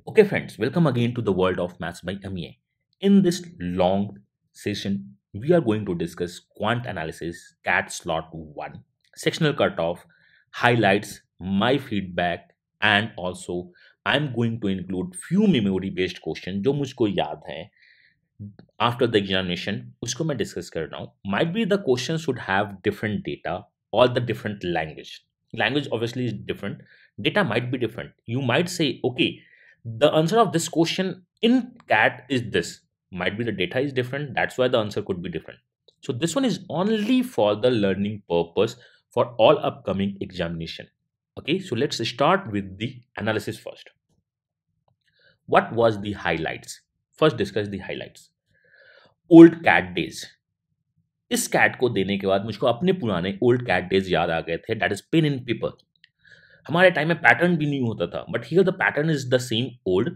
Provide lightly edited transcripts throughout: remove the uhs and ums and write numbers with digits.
Okay, friends, welcome again to the world of Maths by Amiya. In this long session, we are going to discuss quant analysis, CAT slot 1, sectional cutoff, highlights, my feedback, and also I'm going to include few memory based questions जो मुझको याद हैं after the examination उसको मैं discuss कर रहा हूँ. Might be the question should have different data or the different language. Language obviously is different. Data might be different. You might say, okay, the answer of this question in CAT is this. Might be the data is different. That's why the answer could be different. So this one is only for the learning purpose for all upcoming examination. Okay, so let's start with the analysis first. What was the highlights? First discuss the highlights. Old CAT days. इस CAT को देने के बाद मुझको अपने पुराने old CAT days याद आ गए थे. That is pain in paper. हमारे टाइम में पैटर्न भी नहीं होता था, but here the pattern is the same old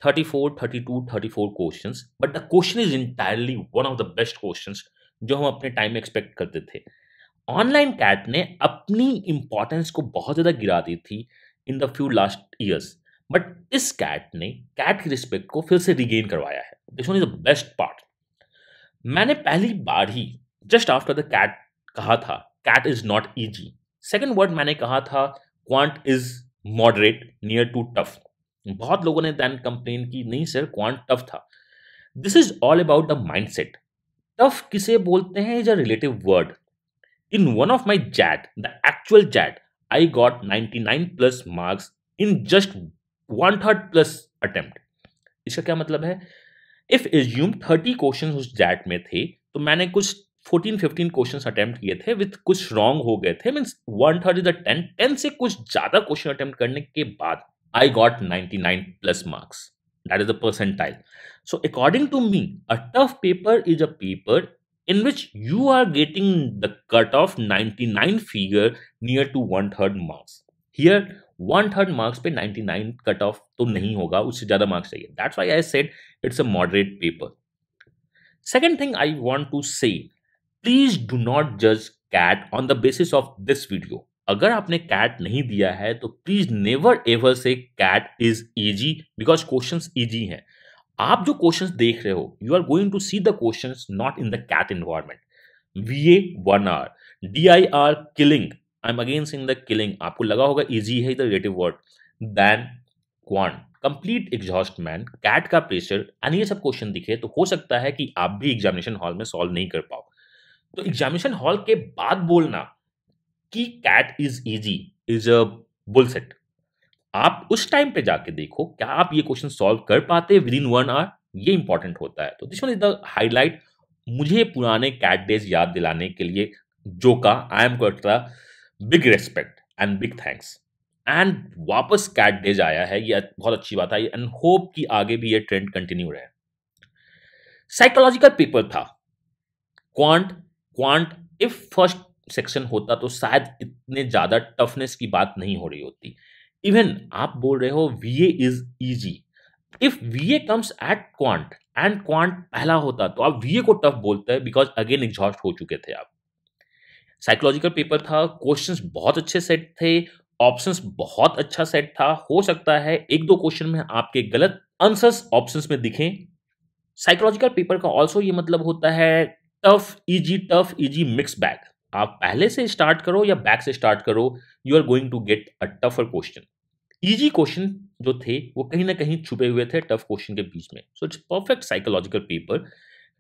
34, 32, 34 questions, but the question is entirely one of the best questions जो हम अपने टाइम में एक्सपेक्ट करते थे. ऑनलाइन कैट ने अपनी इंपॉर्टेंस को बहुत ज्यादा गिरा दी थी in the few last years, but इस कैट ने कैट की रिस्पेक्ट को फिर से रिगेन करवाया है. This one is the best part. मैंने पहली बार ही जस्ट आफ्टर द कैट कहा था CAT is not easy. Second word मैंने कहा था quant is moderate near to tough. बहुत लोगों ने देन कंप्लेन की नहीं सर क्वांट टफ था. This is all about the mindset. Tough किसे बोलते हैं is a relative word. In one of my XAT, the actual XAT, I got 99 plus marks in just 1/3 plus attempt. इसका क्या मतलब है? इफ एज्यूम 30 क्वेश्चन उस XAT में थे तो मैंने कुछ 14-15 क्वेश्चन अटेम्प्ट किए थे, विथ कुछ रॉन्ग हो गए थे. मीन्स 1/3 इज 10 से कुछ ज्यादा क्वेश्चन अटेम्प्ट करने के बाद I got 99 plus marks. That is the percentile. So according to me a tough paper is a paper in which you are getting the cutoff 99 figure near to 1/3 marks. Here 1/3 marks पे 99 cut off तो नहीं होगा, उससे ज्यादा marks चाहिए. That's why I said it's a moderate paper. Second thing I want to say, please do not जज CAT on the basis of this video. अगर आपने कैट नहीं दिया है तो please never ever say CAT is easy, because questions easy हैं. आप जो क्वेश्चंस देख रहे हो you are going to see the questions not in the CAT environment. VA 1 hour, DIR killing. I'm again saying the killing. आपको लगा होगा easy है the relative word. Then quant, complete exhaust man, CAT का pressure and ये सब question दिखे तो हो सकता है कि आप भी एग्जामिनेशन हॉल में सॉल्व नहीं कर पाओ. तो एग्जामिनेशन हॉल के बाद बोलना कि CAT is easy is a bullshit. आप उस टाइम पे जाके देखो क्या आप ये क्वेश्चन सॉल्व कर पाते विद इन 1 hour, ये इंपॉर्टेंट होता है. तो this one is the highlight. मुझे पुराने कैट डेज याद दिलाने के लिए जो का आई एम करता big respect and big thanks. And वापस कैट डेज आया है, ये बहुत अच्छी बात है एंड होप कि आगे भी ये ट्रेंड कंटिन्यू रहे. साइकोलॉजिकल पेपर था quant. Quant if first section होता तो शायद इतने ज्यादा टफनेस की बात नहीं हो रही होती. इवन आप बोल रहे हो VA is easy. If VA comes at quant and quant पहला होता तो आप VA को टफ बोलते हैं बिकॉज अगेन एग्जॉस्ट हो चुके थे आप. साइकोलॉजिकल पेपर था, क्वेश्चंस बहुत अच्छे सेट थे, ऑप्शंस बहुत अच्छा सेट था. हो सकता है एक दो क्वेश्चन में आपके गलत आंसर्स ऑप्शंस में दिखें. साइकोलॉजिकल पेपर का ऑल्सो ये मतलब होता है टफ इजी मिक्स बैग. आप पहले से स्टार्ट करो या बैक से स्टार्ट करो, you are going to get a tougher question. Easy question जो थे वो कहीं ना कहीं छुपे हुए थे टफ क्वेश्चन के बीच में. So it's perfect psychological paper.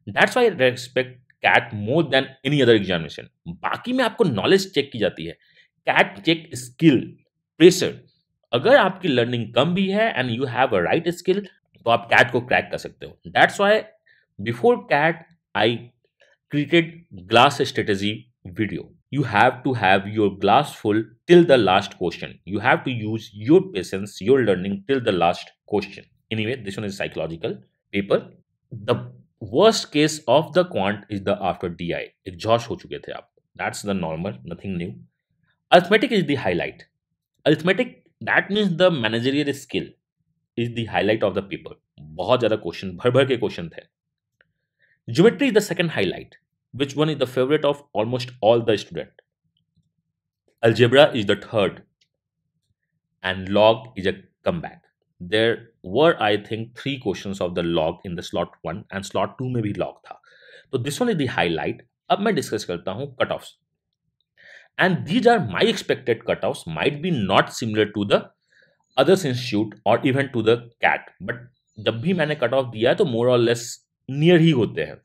That's why I respect CAT more than any other examination. बाकी में आपको नॉलेज चेक की जाती है, कैट चेक स्किल, प्रेशर. अगर आपकी लर्निंग कम भी है and you have a right skill तो आप कैट को क्रैक कर सकते हो. That's why before CAT I created glass strategy video. You have to have your glass full till the last question. You have to use your patience, your learning till the last question. Anyway, this one is psychological paper. The worst case of the quant is the after DI. Exhaust हो चुके थे आप. That's the normal, nothing new. Arithmetic is the highlight. Arithmetic, that means the managerial skill is the highlight of the paper. बहुत ज़्यादा question, भर भर के question थे. Geometry is the second highlight. Which one is the favorite of almost all the student? Algebra is the third and log is a comeback. there were I think 3 questions of the log in the slot 1 and slot 2 में भी log था. तो this one is the highlight. अब मैं discuss करता हूं cutoffs. And these are my expected cutoffs, might be not similar to the others institute or even to the CAT, but जब भी मैंने कट ऑफ दिया है तो मोर और लेस नियर ही होते हैं.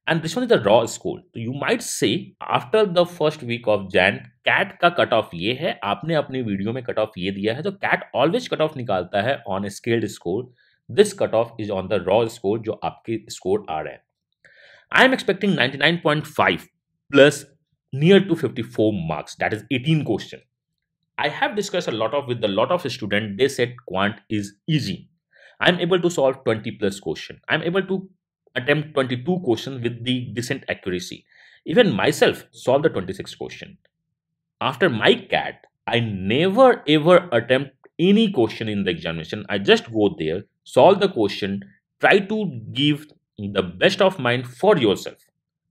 And this one is the raw score. तो you might say after the first week of Jan CAT का कट ऑफ ये है, आपने अपने वीडियो में कट ऑफ ये दिया है, तो कैट ऑलवेज कट ऑफ निकालता है on scaled score. This cut off is on the raw score जो आपके स्कोर आ रहे हैं. आई am expecting 99.5 plus near to 54 marks, that is 18 question. I have discussed with a lot of students. They said quant is easy. I'm able to solve 20 plus question. I'm able to attempt 22 questions with the decent accuracy. Even myself solve the 26th question. After my CAT, I never ever attempt any question in the examination. I just go there, solve the question, try to give the best of mine for yourself.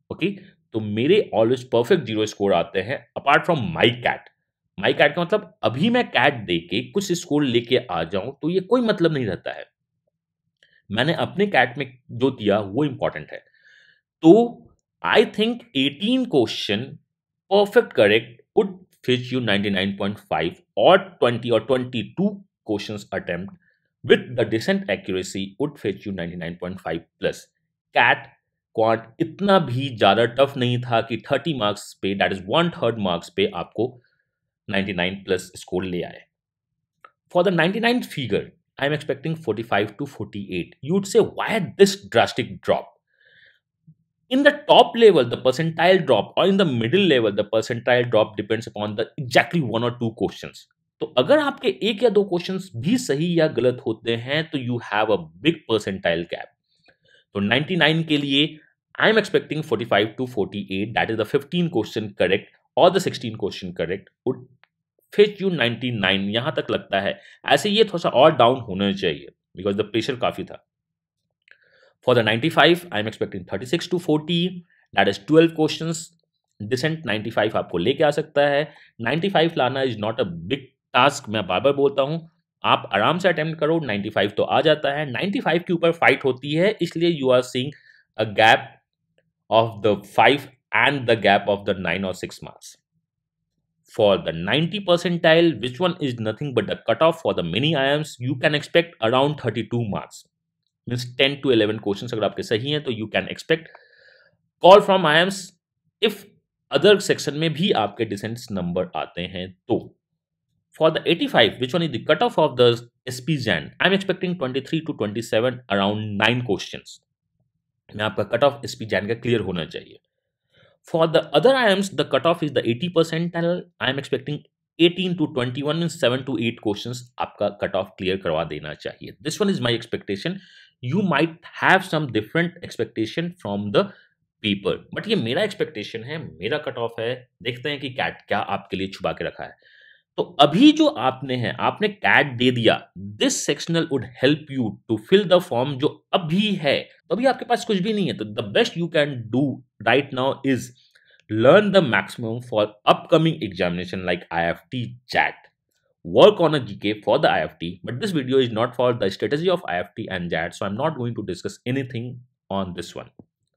Okay? तो मेरे always perfect zero score आते हैं apart from my CAT. My CAT का मतलब अभी मैं cat दे के कुछ स्कोर लेके आ जाऊं तो ये कोई मतलब नहीं रहता है. मैंने अपने कैट में जो दिया वो इंपॉर्टेंट है. तो I think 18 question perfect correct would fetch you 99.5 और 20 और 22 questions attempt with the decent accuracy would fetch you 99.5 plus. CAT quant इतना भी ज्यादा टफ नहीं था कि 30 मार्क्स पे, दैट इज 1/3 मार्क्स पे आपको 99 प्लस स्कोर ले आए. For the 99 figure I am expecting 45 to 48. You would say, why this drastic drop? In the top level, the percentile drop, or in the middle level, the percentile drop depends upon the exactly 1 or 2 questions. तो अगर आपके एक या दो questions भी सही या गलत होते हैं तो you have a big percentile gap. तो 99 के लिए I am expecting 45 to 48, that is the 15 question correct और the 16 question correct would fetch you 99. यहां तक लगता है. ऐसे ये थोड़ा सा और डाउन होना चाहिए बिकॉज द प्रेशर काफी था. For the 95 I am expecting 36 to 40, that is 12 questions. Decent 95 आपको लेके आ सकता है. 95 लाना is not a big task. मैं बार बार बोलता हूं, आप आराम से अटेम्प्ट करो, 95 तो आ जाता है. 95 के ऊपर फाइट होती है, इसलिए you are seeing a gap of the 5 and the gap of the 9 or 6 marks. For the 90 percentile, which one is nothing but the cutoff for the mini IIMs, you can expect around 32 marks. Means 10 to 11 questions अगर आपके सही हैं तो you can expect call from IIMs if other section में भी आपके decent number आते हैं तो. For the 85, which one is the cutoff of the SP Jan, I'm expecting 23 to 27, around 9 questions. में आपका cutoff SP Jan का clear होना चाहिए. For the other IIMs, the cutoff is the 80 percentile. I'm expecting 18 to 21 in 7 to 8 questions. आपका cutoff clear करवा देना चाहिए. This one is my expectation. You might have some different expectation from the paper, but ये मेरा expectation है, मेरा cutoff है. देखते हैं कि CAT क्या आपके लिए छुपा के रखा है. तो अभी जो आपने है, आपने कैट दे दिया. This sectional would help you to fill the form जो अभी है. तो अभी आपके पास कुछ भी नहीं है, तो the best you can do right now is learn the maximum for upcoming examination like IIFT JAT. Work on a GK for the IIFT, but this video is not for the strategy of IIFT and JAT, so I'm not going to discuss anything on this one.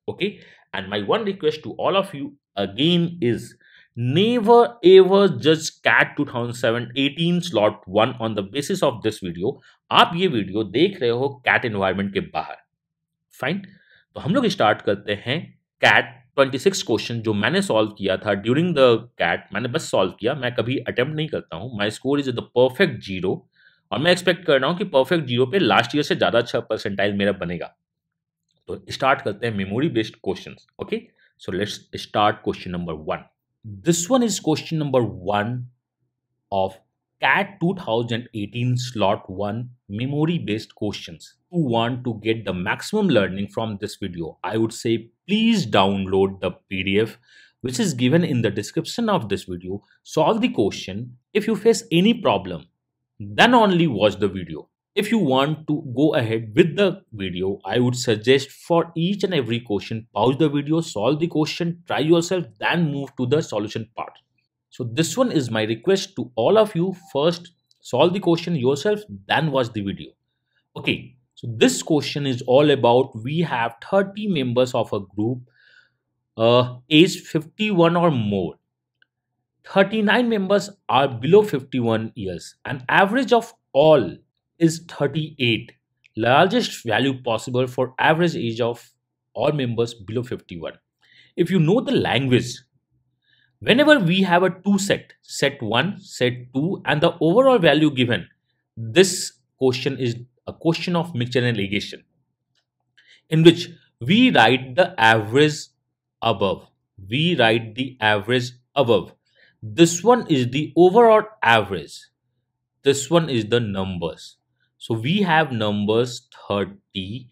Okay, and my one request to all of you again is never ever judge CAT 2018 slot 1 on the basis of this video. आप ये video देख रहे हो CAT environment के बाहर. Fine, तो हम लोग स्टार्ट करते हैं CAT 26 क्वेश्चन जो मैंने सॉल्व किया था ड्यूरिंग द CAT. मैंने बस सॉल्व किया, मैं कभी अटेम्प्ट नहीं करता हूं. My score is the perfect zero और मैं एक्सपेक्ट कर रहा हूं कि परफेक्ट जीरो पे लास्ट ईयर से ज्यादा अच्छा परसेंटाइल मेरा बनेगा. तो स्टार्ट करते हैं memory based questions. Okay, so let's start question number 1. This one is question number 1 of CAT 2018 slot 1 memory based questions. If you want to get the maximum learning from this video, I would say please download the PDF which is given in the description of this video. Solve the question. If you face any problem, then only watch the video. If you want to go ahead with the video, I would suggest for each and every question, pause the video, solve the question, try yourself, then move to the solution part. So this one is my request to all of you. First, solve the question yourself, then watch the video. Okay, so this question is all about we have 30 members of a group age 51 or more. 39 members are below 51 years and average of all is 38. Largest value possible for average age of all members below 51. If you know the language, whenever we have a two set 1, set 2 and the overall value given, this question is a question of mixture and ligation in which we write the average above. We write the average above. This one is the overall average. This one is the numbers. So we have numbers 30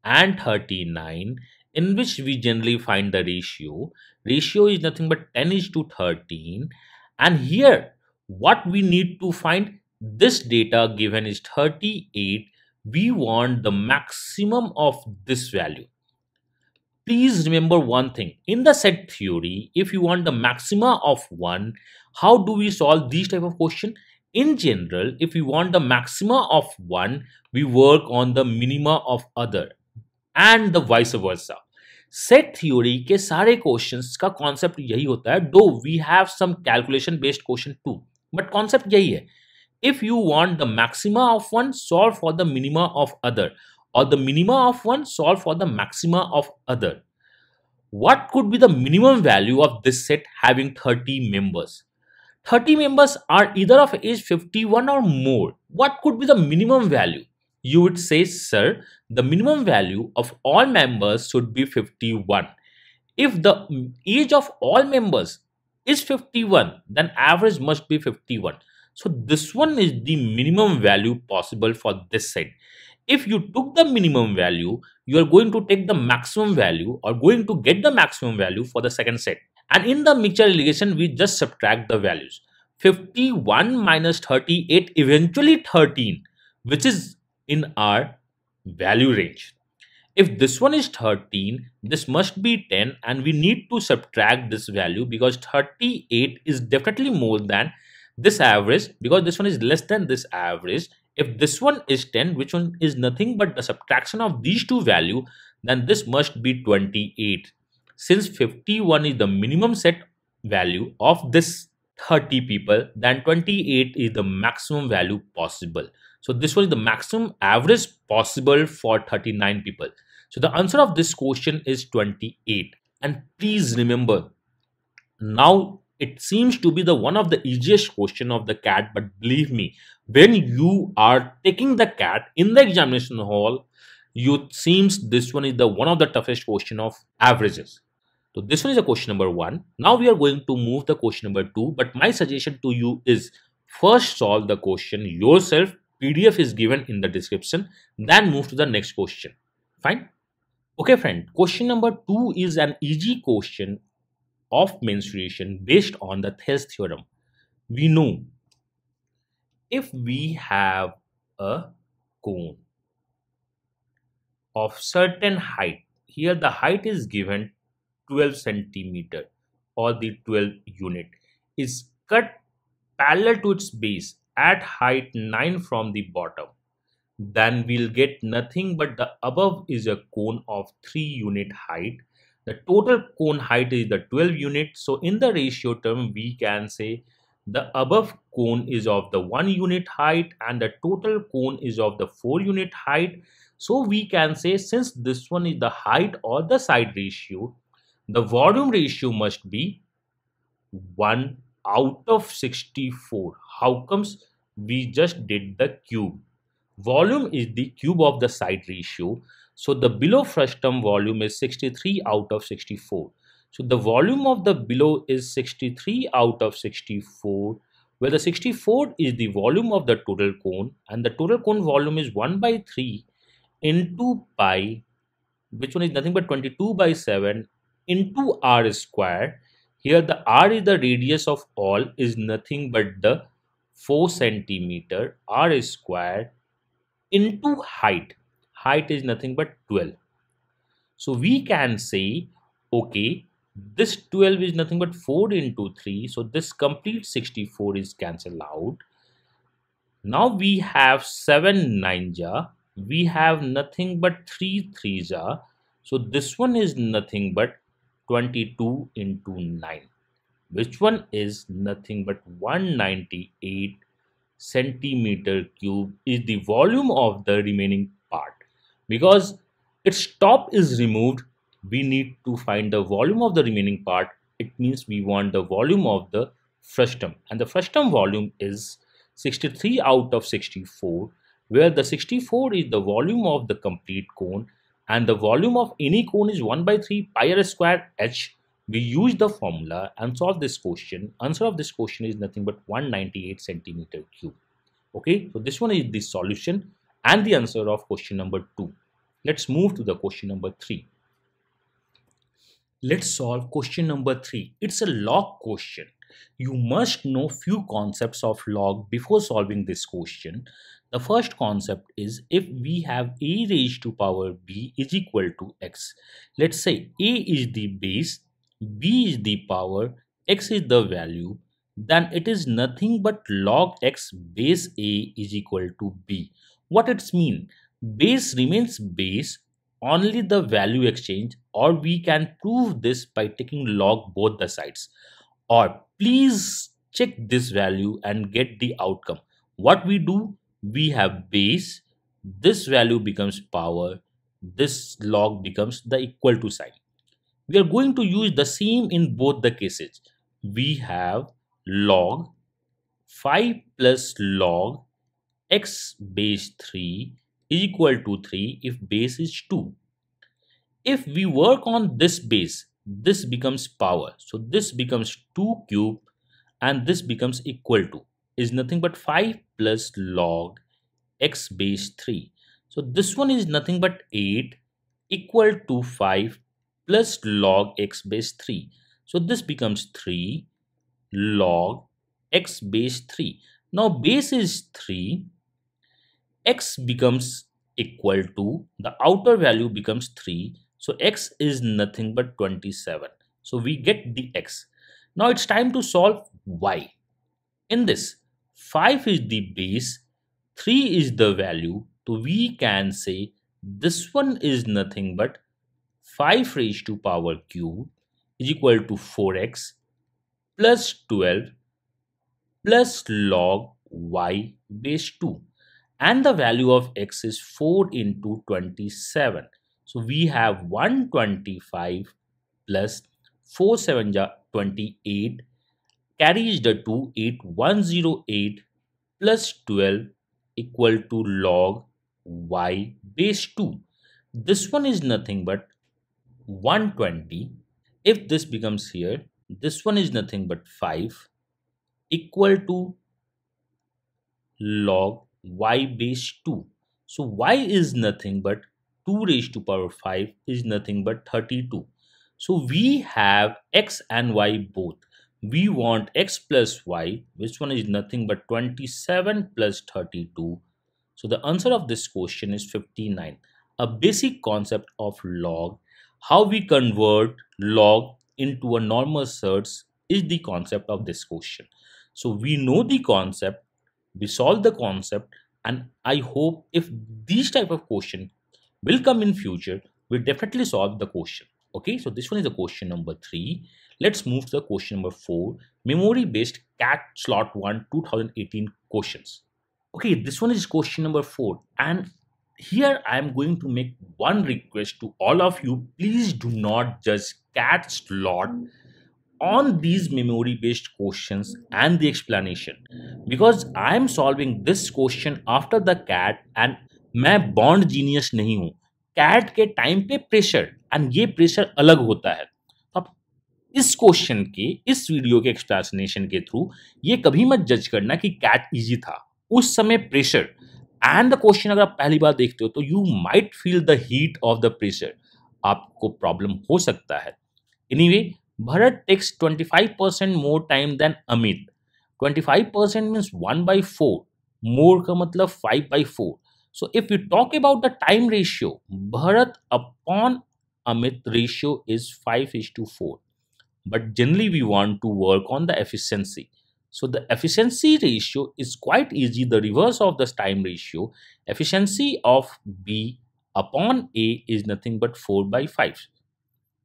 and 39 in which we generally find the ratio. Ratio is nothing but 10 is to 13. And here what we need to find, this data given is 38. We want the maximum of this value. Please remember one thing. In the set theory, if you want the maxima of one, how do we solve these type of question? In general, if we want the maxima of one, we work on the minima of other and the vice versa. Set theory के सारे questions का concept यही होता है. Though we have some calculation based question too, but concept यही है. If you want the maxima of one, solve for the minima of other, or the minima of one, solve for the maxima of other. What could be the minimum value of this set having 30 members? 30 members are either of age 51 or more. What could be the minimum value? You would say, sir, the minimum value of all members should be 51. If the age of all members is 51, then average must be 51. So this one is the minimum value possible for this set. If you took the minimum value, you are going to take the maximum value or going to get the maximum value for the second set. And in the mixture ligation, we just subtract the values. 51 minus 38, eventually 13, which is in our value range. If this one is 13, this must be 10 and we need to subtract this value because 38 is definitely more than this average because this one is less than this average. If this one is 10, which one is nothing but the subtraction of these two values, then this must be 28. Since 51 is the minimum set value of this 30 people, then 28 is the maximum value possible. So this was the maximum average possible for 39 people. So the answer of this question is 28. And please remember, now it seems to be the one of the easiest question of the CAT, but believe me, when you are taking the CAT in the examination hall, you seems this one is the one of the toughest question of averages. So this one is a question number 1. Now we are going to move the question number 2, but my suggestion to you is first solve the question yourself. PDF is given in the description, then move to the next question. Fine. Okay friend, question number 2 is an easy question of mensuration based on the Thales theorem. We know if we have a cone of certain height, here the height is given 12 centimeter or the 12 unit, is cut parallel to its base at height 9 from the bottom, then we'll get nothing but the above is a cone of 3 unit height. The total cone height is the 12 units. So in the ratio term, we can say the above cone is of the 1 unit height and the total cone is of the 4 unit height. So we can say since this one is the height or the side ratio, the volume ratio must be 1 out of 64. How comes? We just did the cube. Volume is the cube of the side ratio. So the below first term volume is 63 out of 64. So the volume of the below is 63 out of 64, where the 64 is the volume of the total cone and the total cone volume is 1 by 3 into pi, which one is nothing but 22 by 7 into r square. Here the r is the radius of all, is nothing but the 4 centimeter, r square into height. Height is nothing but 12. So we can say, okay, this 12 is nothing but 4 into 3. So this complete 64 is cancelled out. Now we have 7 9 ja, we have nothing but 3 threes are. So this one is nothing but 22 into 9, which one is nothing but 198 centimeter cube is the volume of the remaining part. Because its top is removed, we need to find the volume of the remaining part. It means we want the volume of the frustum, and the frustum volume is 63 out of 64, where the 64 is the volume of the complete cone and the volume of any cone is 1 by 3 pi r square h. We use the formula and solve this question. Answer of this question is nothing but 198 centimeter cube. Okay, so this one is the solution and the answer of question number 2. Let's move to the question number 3. Let's solve question number 3. It's a log question. You must know few concepts of log before solving this question. The first concept is if we have a raised to power b is equal to x. Let's say a is the base, b is the power, x is the value, then it is nothing but log x base a is equal to b. What it's mean? Base remains base, only the value exchange, or we can prove this by taking log both the sides. Or please check this value and get the outcome. What we do, we have base, this value becomes power, this log becomes the equal to sign. We are going to use the same in both the cases. We have log 5 plus log x base 3 is equal to 3 if base is 2. If we work on this base, this becomes power. So this becomes 2 cube and this becomes equal to is nothing but 5 plus log x base 3. So this one is nothing but 8 equal to 5 plus log x base 3. So this becomes 3 log x base 3. Now base is 3, x becomes equal to, the outer value becomes 3. So x is nothing but 27. So we get the x. Now it's time to solve y. In this, 5 is the base, 3 is the value. So we can say this one is nothing but 5 raised to power cube is equal to 4x plus 12 plus log y base 2. And the value of x is 4 into 27. So we have 125 plus 4 7 ja 28, carries the 2, 8, 108 plus 12 equal to log y base 2. This one is nothing but 120. If this becomes here, this one is nothing but 5 equal to log y base 2. So y is nothing but 2 raised to power 5 is nothing but 32. So we have x and y both. We want x plus y, which one is nothing but 27 plus 32. So the answer of this question is 59. A basic concept of log, how we convert log into a normal search is the concept of this question. So we know the concept, we solve the concept, and I hope if these type of question will come in future, we'll definitely solve the question. Okay, so this one is the question number 3. Let's move to the question number 4, memory based CAT slot 1 2018 questions. Okay, this one is question number 4, and here I am going to make one request to all of you. Please do not judge CAT slot on these memory based questions and the explanation, because I am solving this question after the CAT and मैं bond genius नहीं हूं. Cat के time पे pressure and ये pressure अलग होता है. तो आप इस क्वेश्चन के इस वीडियो के एक्सप्लेनेशन के थ्रू ये कभी मत जज करना कि कैट इजी था. उस समय प्रेशर एंड द क्वेश्चन अगर आप पहली बार देखते हो तो you might feel the heat of the pressure, आपको प्रॉब्लम हो सकता है. Anyway, Bharat takes 25% more time than Amit. 25% means 1/4, more का मतलब 5/4. So if we talk about the time ratio, Bharat upon Amit ratio is 5:4. But generally we want to work on the efficiency. So the efficiency ratio is quite easy, the reverse of the time ratio. Efficiency of B upon A is nothing but 4 by 5.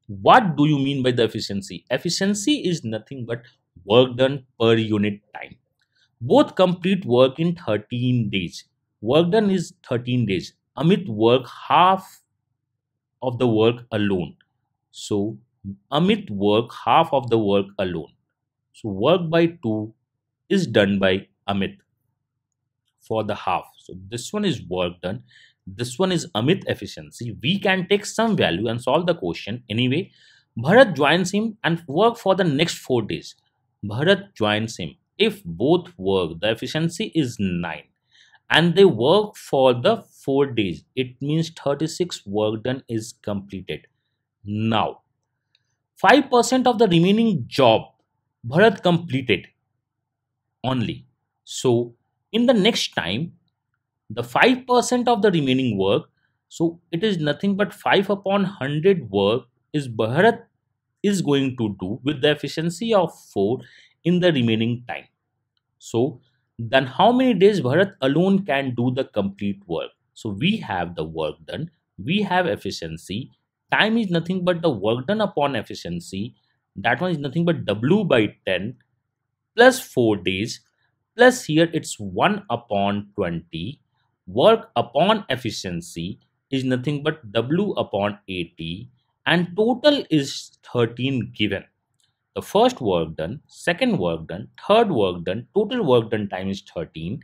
What do you mean by the efficiency? Efficiency is nothing but work done per unit time. Both complete work in 13 days. Work done is 13 days. Amit work half of the work alone. So Amit work half of the work alone. So work by 2 is done by Amit for the half. So this one is work done. This one is Amit efficiency. We can take some value and solve the question. Anyway, Bharat joins him and work for the next 4 days. Bharat joins him. If both work, the efficiency is 9 and they work for the 4 days. It means 36 work done is completed. Now, 5% of the remaining job Bharat completed only. So in the next time, the 5% of the remaining work, so it is nothing but 5 upon 100 work is Bharat is going to do with the efficiency of 4 in the remaining time. So then how many days Bharat alone can do the complete work? So we have the work done, we have efficiency, time is nothing but the work done upon efficiency, that one is nothing but W by 10 plus 4 days, plus here it's 1 upon 20. Work upon efficiency is nothing but W upon 80 and total is 13 given. The first work done, second work done, third work done, total work done time is 13.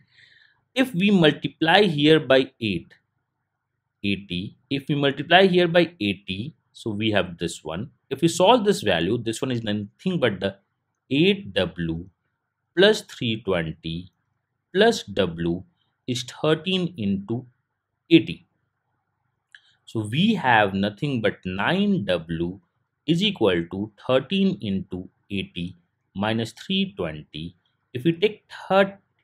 If we multiply here by 80, if we multiply here by 80, so we have this one. If we solve this value, this one is nothing but the 8W plus 320 plus W is 13 into 80. So we have nothing but 9W is equal to 13 into 80 minus 320. If we take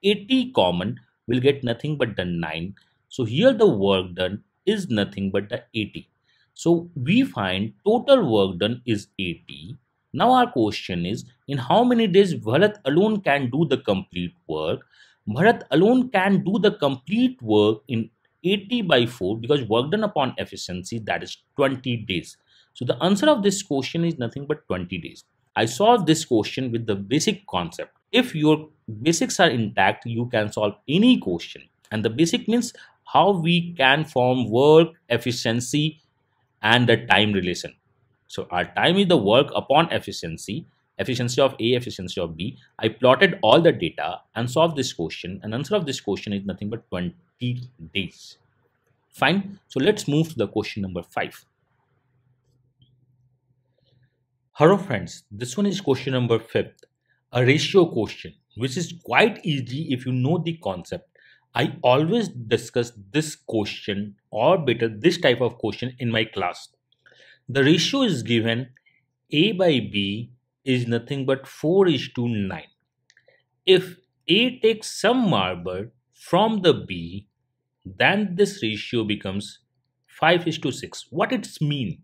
80 common, we'll get nothing but the 9. So here the work done is nothing but the 80. So we find total work done is 80. Now our question is, in how many days Bharat alone can do the complete work? Bharat alone can do the complete work in 80 by 4 because work done upon efficiency, that is 20 days. So the answer of this question is nothing but 20 days. I solved this question with the basic concept. If your basics are intact, you can solve any question. And the basic means how we can form work, efficiency, and the time relation. So our time is the work upon efficiency, efficiency of A, efficiency of B. I plotted all the data and solved this question, and answer of this question is nothing but 20 days. Fine. So let's move to the question number 5. Hello friends, this one is question number 5, a ratio question, which is quite easy if you know the concept. I always discuss this question, or better this type of question, in my class. The ratio is given A by B is nothing but 4:9. If A takes some marble from the B, then this ratio becomes 5:6. What it's mean?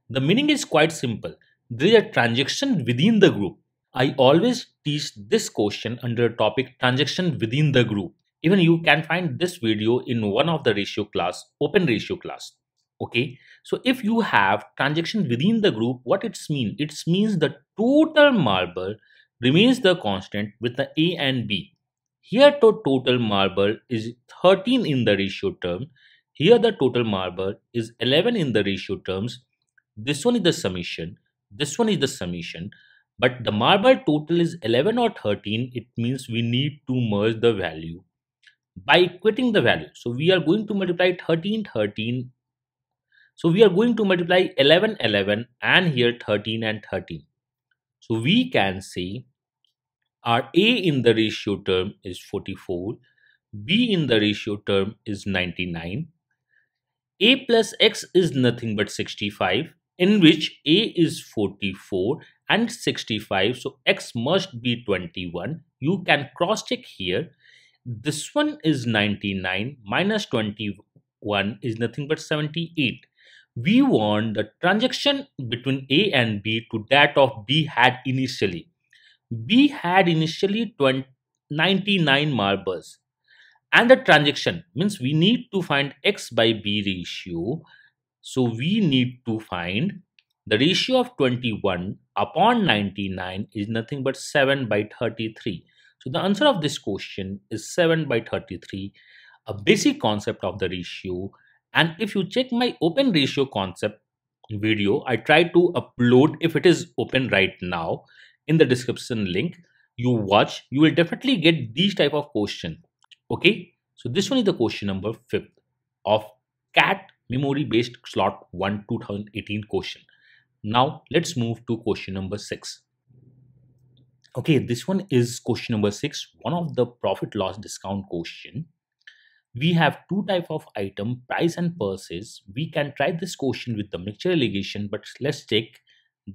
The meaning is quite simple. There is a transaction within the group. I always teach this question under a topic transaction within the group. Even you can find this video in one of the ratio class, open ratio class. Okay, so if you have transaction within the group, what it's mean? It means the total marble remains the constant with the A and B. Here the total marble is 13 in the ratio term. Here the total marble is 11 in the ratio terms. This one is the summation. This one is the summation. But the marble total is 11 or 13. It means we need to merge the value by equating the value. So we are going to multiply 13, 13. So we are going to multiply 11, 11 and here 13 and 13. So we can say our A in the ratio term is 44, B in the ratio term is 99, A plus X is nothing but 65, in which A is 44 and 65, so X must be 21. You can cross check here. This one is 99 minus 21 is nothing but 78. We want the transaction between A and B to that of B had initially. We had initially 99 marbles, and the transaction means we need to find x by b ratio. So we need to find the ratio of 21 upon 99 is nothing but 7 by 33. So the answer of this question is 7 by 33, a basic concept of the ratio. And if you check my open ratio concept video, I try to upload, if it is open right now, in the description link, you watch, you will definitely get these type of question. Okay, so this one is the question number 5th of CAT memory based slot 1 2018 question. Now let's move to question number 6. Okay, this one is question number 6, one of the profit loss discount question. We have two type of item, price and purchase. We can try this question with the mixture allegation, but let's take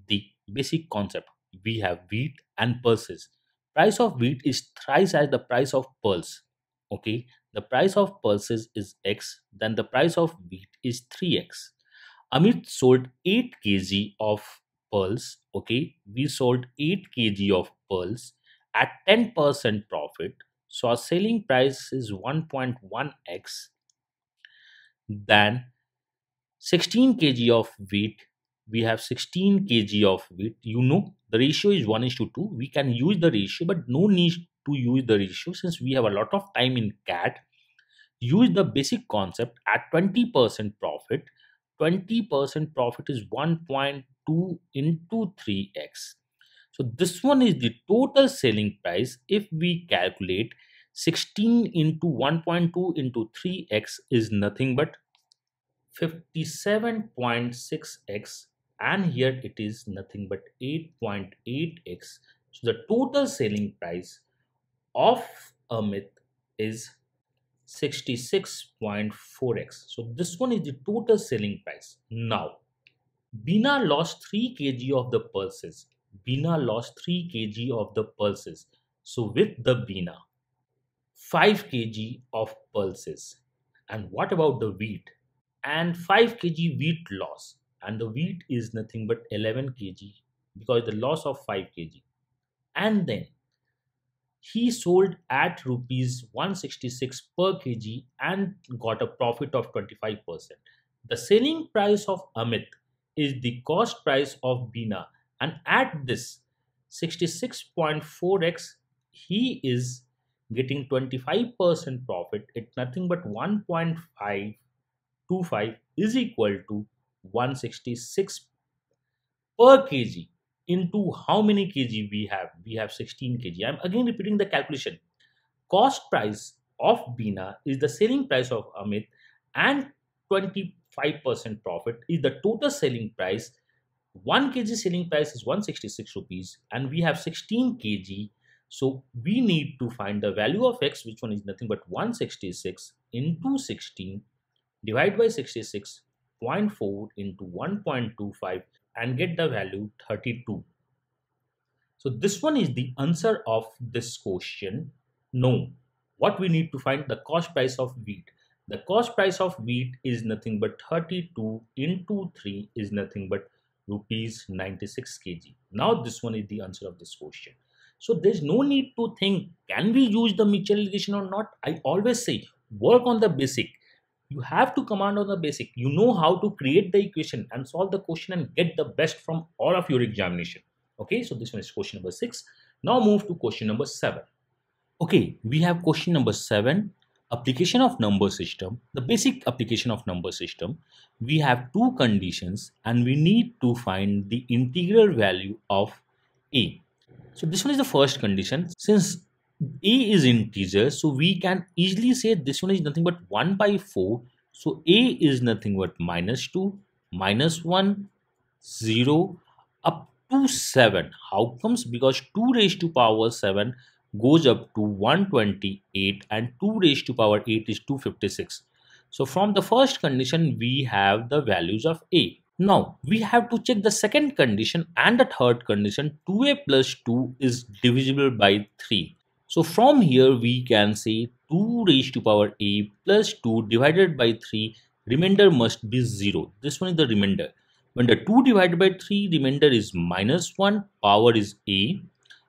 the basic concept. We have wheat and pulses. Price of wheat is thrice as the price of pulse. Okay, the price of pulses is x, then the price of wheat is 3x. Amit sold 8 kg of pulse. Okay, we sold 8 kg of pulse at 10% profit. So our selling price is 1.1x. Then 16 kg of wheat. We have 16 kg of wheat. You know the ratio is 1:2. We can use the ratio, but no need to use the ratio since we have a lot of time in CAT. Use the basic concept at 20% profit. 20% profit is 1.2 into 3x. So this one is the total selling price. If we calculate 16 into 1.2 into 3x is nothing but 57.6x, and here it is nothing but 8.8x. So the total selling price of Amit is 66.4x. So this one is the total selling price. Now Bina lost 3 kg of the pulses. Bina lost 3 kg of the pulses. So with the Bina, 5 kg of pulses. And what about the wheat? And 5 kg wheat loss. And the wheat is nothing but 11 kg because the loss of 5 kg. And then he sold at rupees 166 per kg and got a profit of 25%. The selling price of Amit is the cost price of Bina, and at this 66.4x he is getting 25% profit. It's nothing but 1.525 is equal to 166 per kg into how many kg we have? We have 16 kg. I'm again repeating the calculation. Cost price of Bina is the selling price of Amit, and 25% profit is the total selling price. 1 kg selling price is 166 rupees and we have 16 kg. So we need to find the value of x, which one is nothing but 166 into 16 divided by 66.4 into 1.25 and get the value 32. So this one is the answer of this question. No, what we need to find the cost price of wheat. The cost price of wheat is nothing but 32 into 3 is nothing but rupees 96 kg. Now this one is the answer of this question. So there's no need to think can we use the mutual irrigation or not. I always say work on the basic. You have to command on the basic. You know how to create the equation and solve the question and get the best from all of your examination. Okay, so this one is question number 6. Now move to question number 7. Okay, we have question number 7, application of number system. The basic application of number system. We have two conditions and we need to find the integral value of a. So this one is the first condition. Since a is integer, so we can easily say this one is nothing but 1 by 4. So a is nothing but -2, -1, 0 up to 7. How comes? Because 2 raised to power 7 goes up to 128 and 2 raised to power 8 is 256. So from the first condition we have the values of a. Now we have to check the second condition and the third condition. 2a plus 2 is divisible by 3. So from here we can say 2 raised to power a plus 2 divided by 3, remainder must be 0. This one is the remainder. When the 2 divided by 3, remainder is -1, power is a.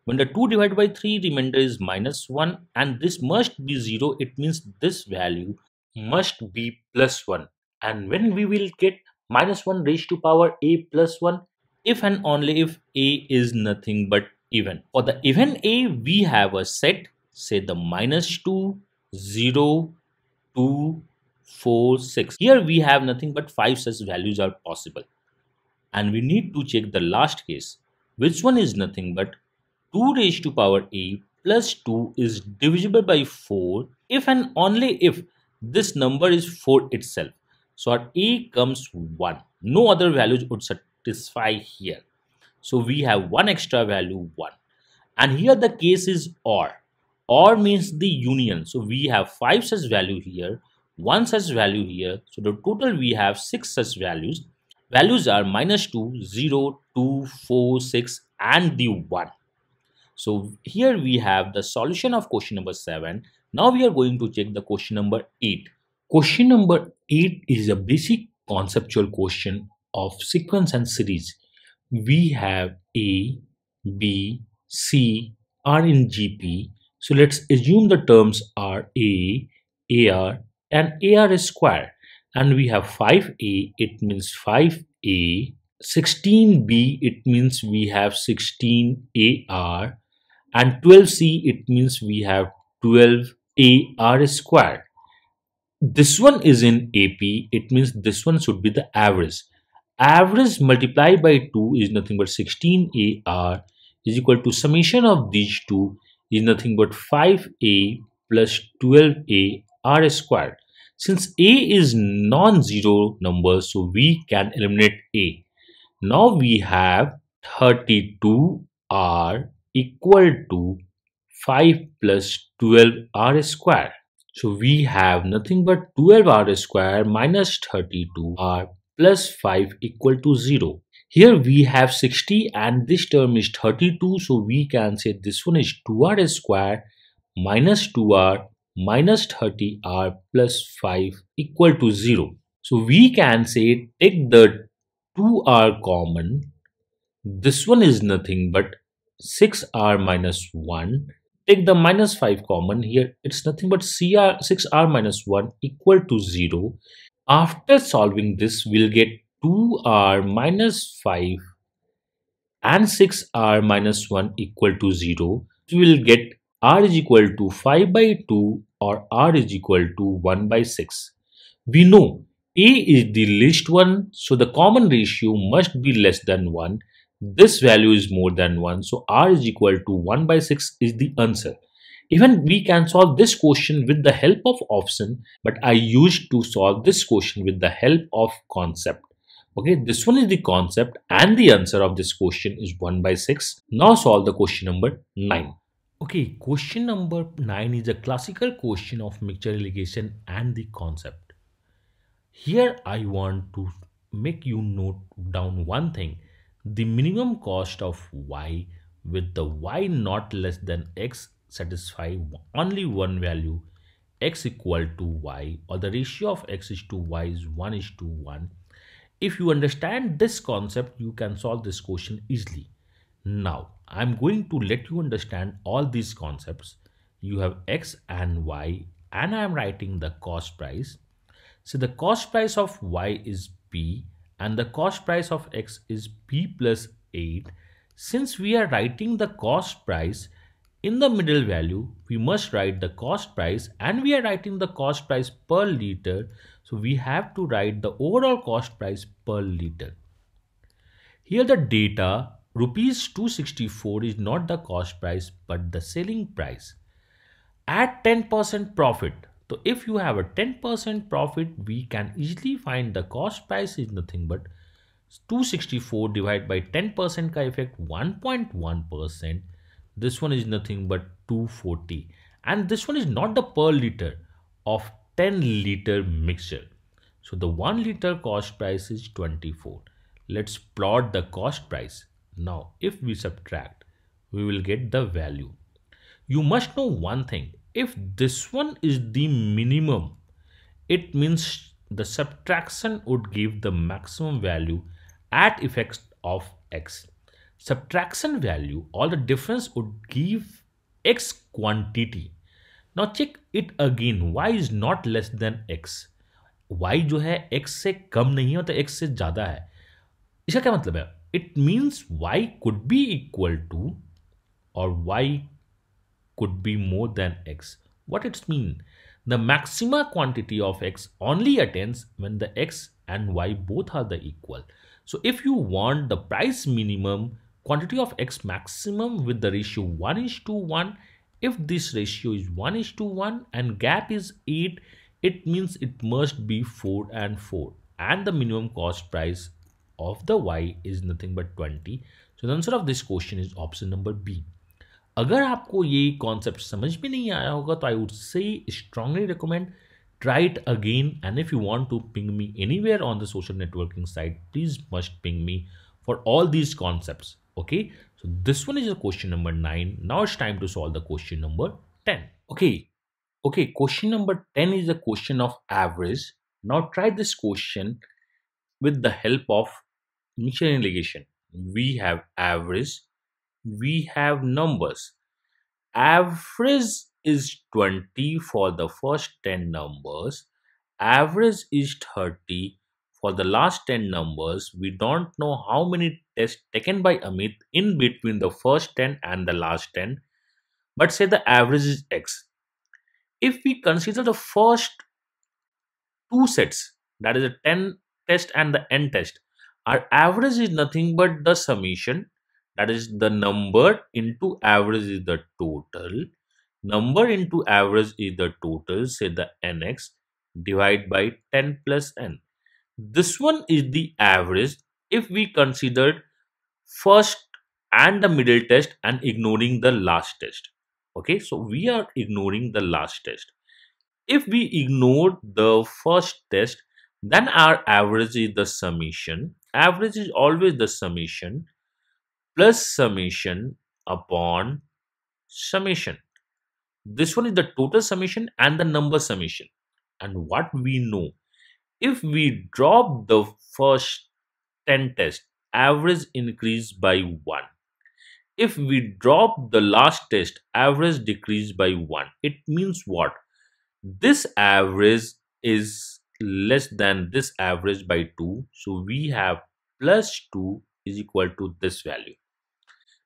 When the 2 divided by 3, remainder is -1 and this must be 0. It means this value must be +1. And when we will get -1 raised to power a plus 1, if and only if a is nothing but even. For the even a, we have a set, say the -2, 0, 2, 4, 6. Here we have nothing but 5 such values are possible. And we need to check the last case, which one is nothing but 2 raised to power a plus 2 is divisible by 4 if and only if this number is 4 itself. So our a comes 1. No other values would satisfy here. So we have one extra value 1. And here the case is OR. OR means the union. So we have 5 such value here, 1 such value here. So the total we have 6 such values. Values are -2, 0, 2, 4, 6 and the 1. So here we have the solution of question number 7. Now we are going to check the question number 8. Question number 8 is a basic conceptual question of sequence and series. We have A, B, C are in GP. So let's assume the terms are A, AR and AR square. And we have 5A, it means 5A. 16B, it means we have 16AR. And 12C, it means we have 12AR square. This one is in AP, it means this one should be the average. Average multiplied by 2 is nothing but 16AR is equal to summation of these two is nothing but 5A plus 12AR squared. Since A is non-zero number, so we can eliminate A. Now we have 32R equal to 5 plus 12R square. So we have nothing but 12R square minus 32R plus 5 equal to 0. Here we have 60 and this term is 32. So we can say this one is 2R square minus 2R minus 30R plus 5 equal to 0. So we can say take the 2R common. This one is nothing but 6R minus 1. Take the minus 5 common. Here it's nothing but 6R minus 1 equal to 0. After solving this, we'll get 2R minus 5 and 6R minus 1 equal to 0. We will get R is equal to 5 by 2 or R is equal to 1 by 6. We know A is the least one, so the common ratio must be less than 1. This value is more than 1, so R is equal to 1 by 6 is the answer. Even we can solve this question with the help of option, but I used to solve this question with the help of concept. Okay, this one is the concept and the answer of this question is 1 by 6. Now solve the question number 9. Okay, question number 9 is a classical question of mixture relegation and the concept. Here I want to make you note down one thing. The minimum cost of y with the y not less than x satisfy only one value, x equal to y, or the ratio of x is to y is 1 is to 1. If you understand this concept, you can solve this question easily. Now, I'm going to let you understand all these concepts. You have x and y and I am writing the cost price. So the cost price of y is p and the cost price of x is p plus 8. Since we are writing the cost price, in the middle value, we must write the cost price and we are writing the cost price per liter. So we have to write the overall cost price per liter. Here the data rupees 264 is not the cost price but the selling price. At 10% profit. So if you have a 10% profit, we can easily find the cost price is nothing but 264 divided by 10% ka effect 1.1%. This one is nothing but 240. And this one is not the per liter of 10 liter mixture. So the 1 liter cost price is 24. Let's plot the cost price. Now, if we subtract, we will get the value. You must know one thing. If this one is the minimum, it means the subtraction would give the maximum value at effect of x. subtraction value or the difference would give x quantity. Now check it again, y is not less than x. y जो है x से कम नहीं है, मतलब x से ज़्यादा है. इसका क्या मतलब है? It means y could be equal to or y could be more than x. What it mean? The maxima quantity of x only attains when the x and y both are the equal. So if you want the price minimum, quantity of x maximum with the ratio 1:1, if this ratio is 1:1 and gap is 8, it means it must be 4 and 4. And the minimum cost price of the y is nothing but 20. So the answer of this question is option number B. अगर आपको ये concept समझ में नहीं आया होगा तो I would say strongly recommend try it again, and if you want to ping me anywhere on the social networking site, please must ping me for all these concepts. Okay, so this one is a question number 9. Now it's time to solve the question number 10. Okay, question number 10 is a question of average. Now try this question with the help of mixture negation. We have average, we have numbers. Average is 20 for the first 10 numbers. Average is 30 for the last 10 numbers. We don't know how many tests taken by Amit in between the first 10 and the last 10. But say the average is X. If we consider the first two sets, that is the 10 test and the n test, our average is nothing but the summation, that is the number into average is the total, number into average is the total, say the nx, divide by 10 plus n. This one is the average if we considered first and the middle test and ignoring the last test. Okay, so we are ignoring the last test. If we ignore the first test, then our average is the summation. Average is always the summation plus summation upon summation. This one is the total summation and the number summation. And what we know, if we drop the first 10 tests, average increase by 1. If we drop the last test, average decrease by 1. It means what? This average is less than this average by 2. So we have plus 2 is equal to this value.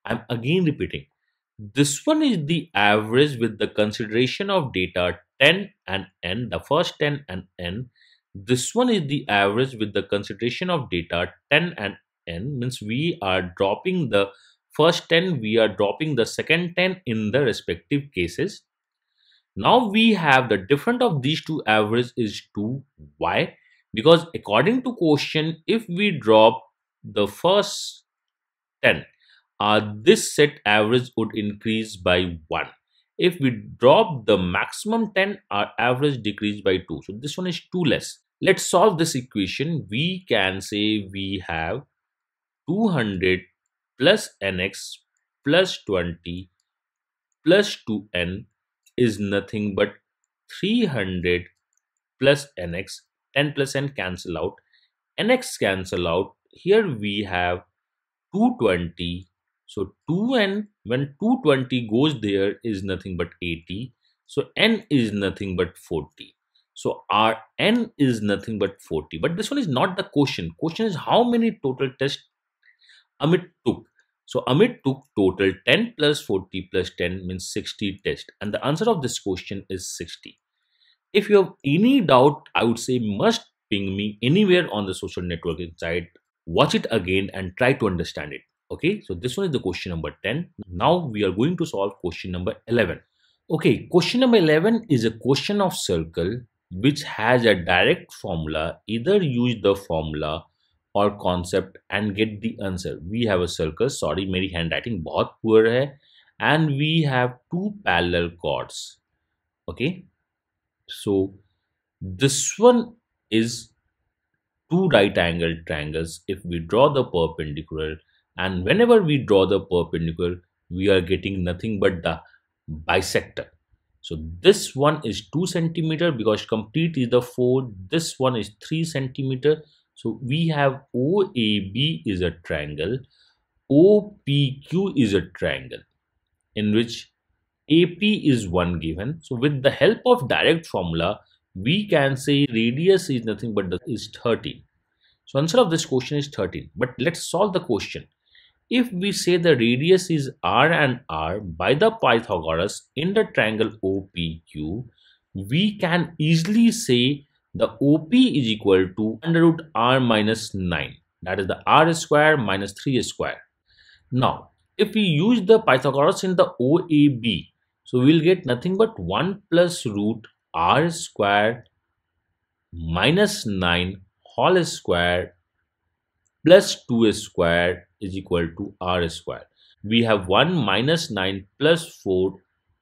I'm again repeating. This one is the average with the consideration of data 10 and n, the first 10 and n. This one is the average with the consideration of data 10 and n, means we are dropping the first 10, we are dropping the second 10 in the respective cases. Now we have the difference of these two average is 2. Why? Because according to question, if we drop the first 10, this set average would increase by 1. If we drop the maximum 10, our average decrease by 2. So this one is 2 less. Let's solve this equation. We can say we have 200 plus nx plus 20 plus 2n is nothing but 300 plus nx. 10 plus n cancel out. Nx cancel out. Here we have 220. So 2n, when 220 goes there, is nothing but 80. So n is nothing but 40. So our n is nothing but 40. But this one is not the question. Question is how many total tests Amit took. So Amit took total 10 plus 40 plus 10 means 60 tests. And the answer of this question is 60. If you have any doubt, I would say must ping me anywhere on the social networking site. Watch it again and try to understand it. Okay, so this one is the question number 10. Now we are going to solve question number 11. Okay, question number 11 is a question of circle which has a direct formula. Either use the formula or concept and get the answer. We have a circle. Sorry, मेरी handwriting बहुत poor है. And we have two parallel chords. Okay, so this one is two right angled triangles. If we draw the perpendicular, and whenever we draw the perpendicular, we are getting nothing but the bisector. So this one is 2 centimeter because complete is the 4. This one is 3 centimeter. So we have OAB is a triangle. OPQ is a triangle in which AP is one given. So with the help of direct formula, we can say radius is nothing but is 13. So answer of this question is 13. But let's solve the question. If we say the radius is r and r by the Pythagoras in the triangle OPQ, we can easily say the OP is equal to under root r minus 9. That is the r square minus 3 square. Now, if we use the Pythagoras in the OAB, so we will get nothing but 1 plus root r square minus 9 whole square plus 2 square is equal to r square. We have 1 minus 9 plus 4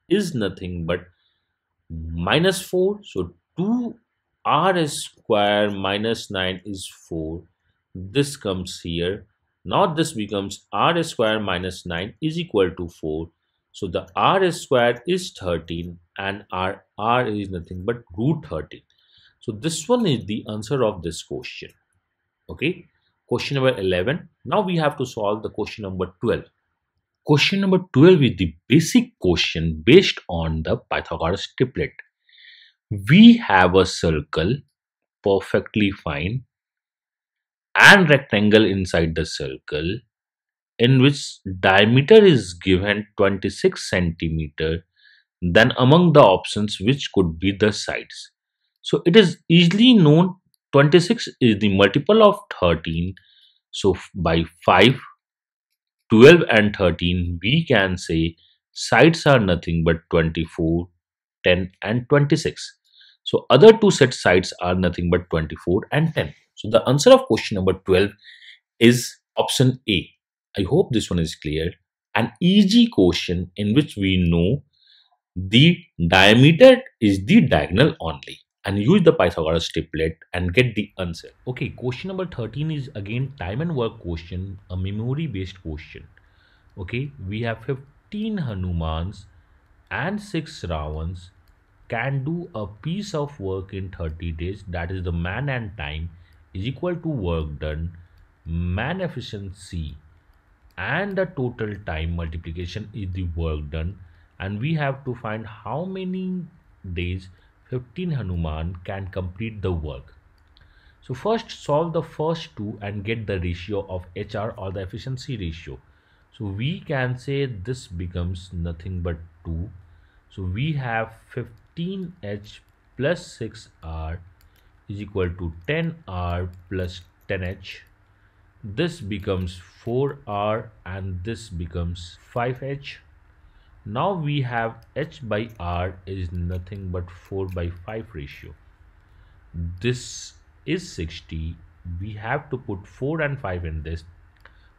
is nothing but minus 4. So 2r square minus 9 is 4. This comes here. Now this becomes r square minus 9 is equal to 4. So the r square is 13 and r is nothing but root 13. So this one is the answer of this question. Okay. Question number 11. Now we have to solve the question number 12. Question number 12 is the basic question based on the Pythagoras triplet. We have a circle, perfectly fine, and rectangle inside the circle in which diameter is given 26 centimeter. Then among the options, which could be the sides? So it is easily known 26 is the multiple of 13. So by 5, 12 and 13, we can say sides are nothing but 24, 10 and 26. So other two set sides are nothing but 24 and 10. So the answer of question number 12 is option A. I hope this one is clear. An easy question in which we know the diameter is the diagonal only, and use the Pythagoras triplet and get the answer. Okay, question number 13 is again time and work question, a memory based question. Okay, we have 15 Hanumans and 6 Ravans can do a piece of work in 30 days. That is the man and time is equal to work done, man efficiency and the total time multiplication is the work done, and we have to find how many days 15 Hanuman can complete the work. So first solve the first two and get the ratio of HR or the efficiency ratio. So we can say this becomes nothing but 2. So we have 15H plus 6R is equal to 10R plus 10H. This becomes 4R and this becomes 5H. Now we have H by R is nothing but 4 by 5 ratio. This is 60. We have to put 4 and 5 in this,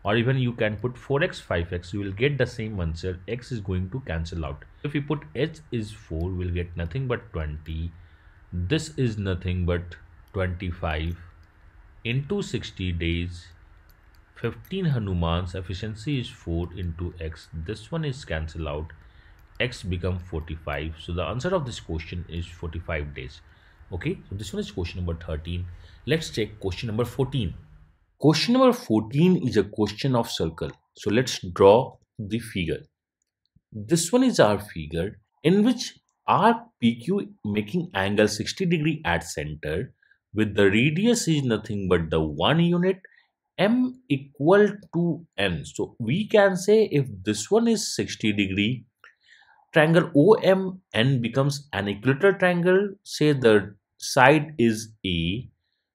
or even you can put 4x 5x, you will get the same answer. X is going to cancel out. If you put H is 4, we'll get nothing but 20. This is nothing but 25 into 60 days. 15 Hanumans efficiency is 4 into x. This one is cancel out. X become 45. So the answer of this question is 45 days. Okay, so this one is question number 13. Let's check question number 14. Question number 14 is a question of circle. So let's draw the figure. This one is our figure in which our PQ making angle 60 degree at center with the radius is nothing but the 1 unit, m equal to n. So we can say if this one is 60 degree, triangle OMN becomes an equilateral triangle. Say the side is A.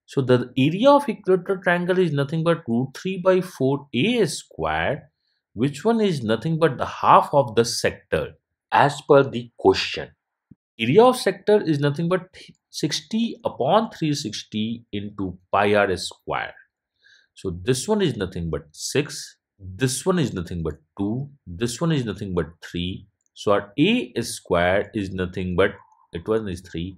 So the area of equilateral triangle is nothing but root 3 by 4A square, which one is nothing but the half of the sector as per the question. Area of sector is nothing but 60 upon 360 into pi r square. So this one is nothing but 6. This one is nothing but 2. This one is nothing but 3. So our A square is nothing but, it one is 3,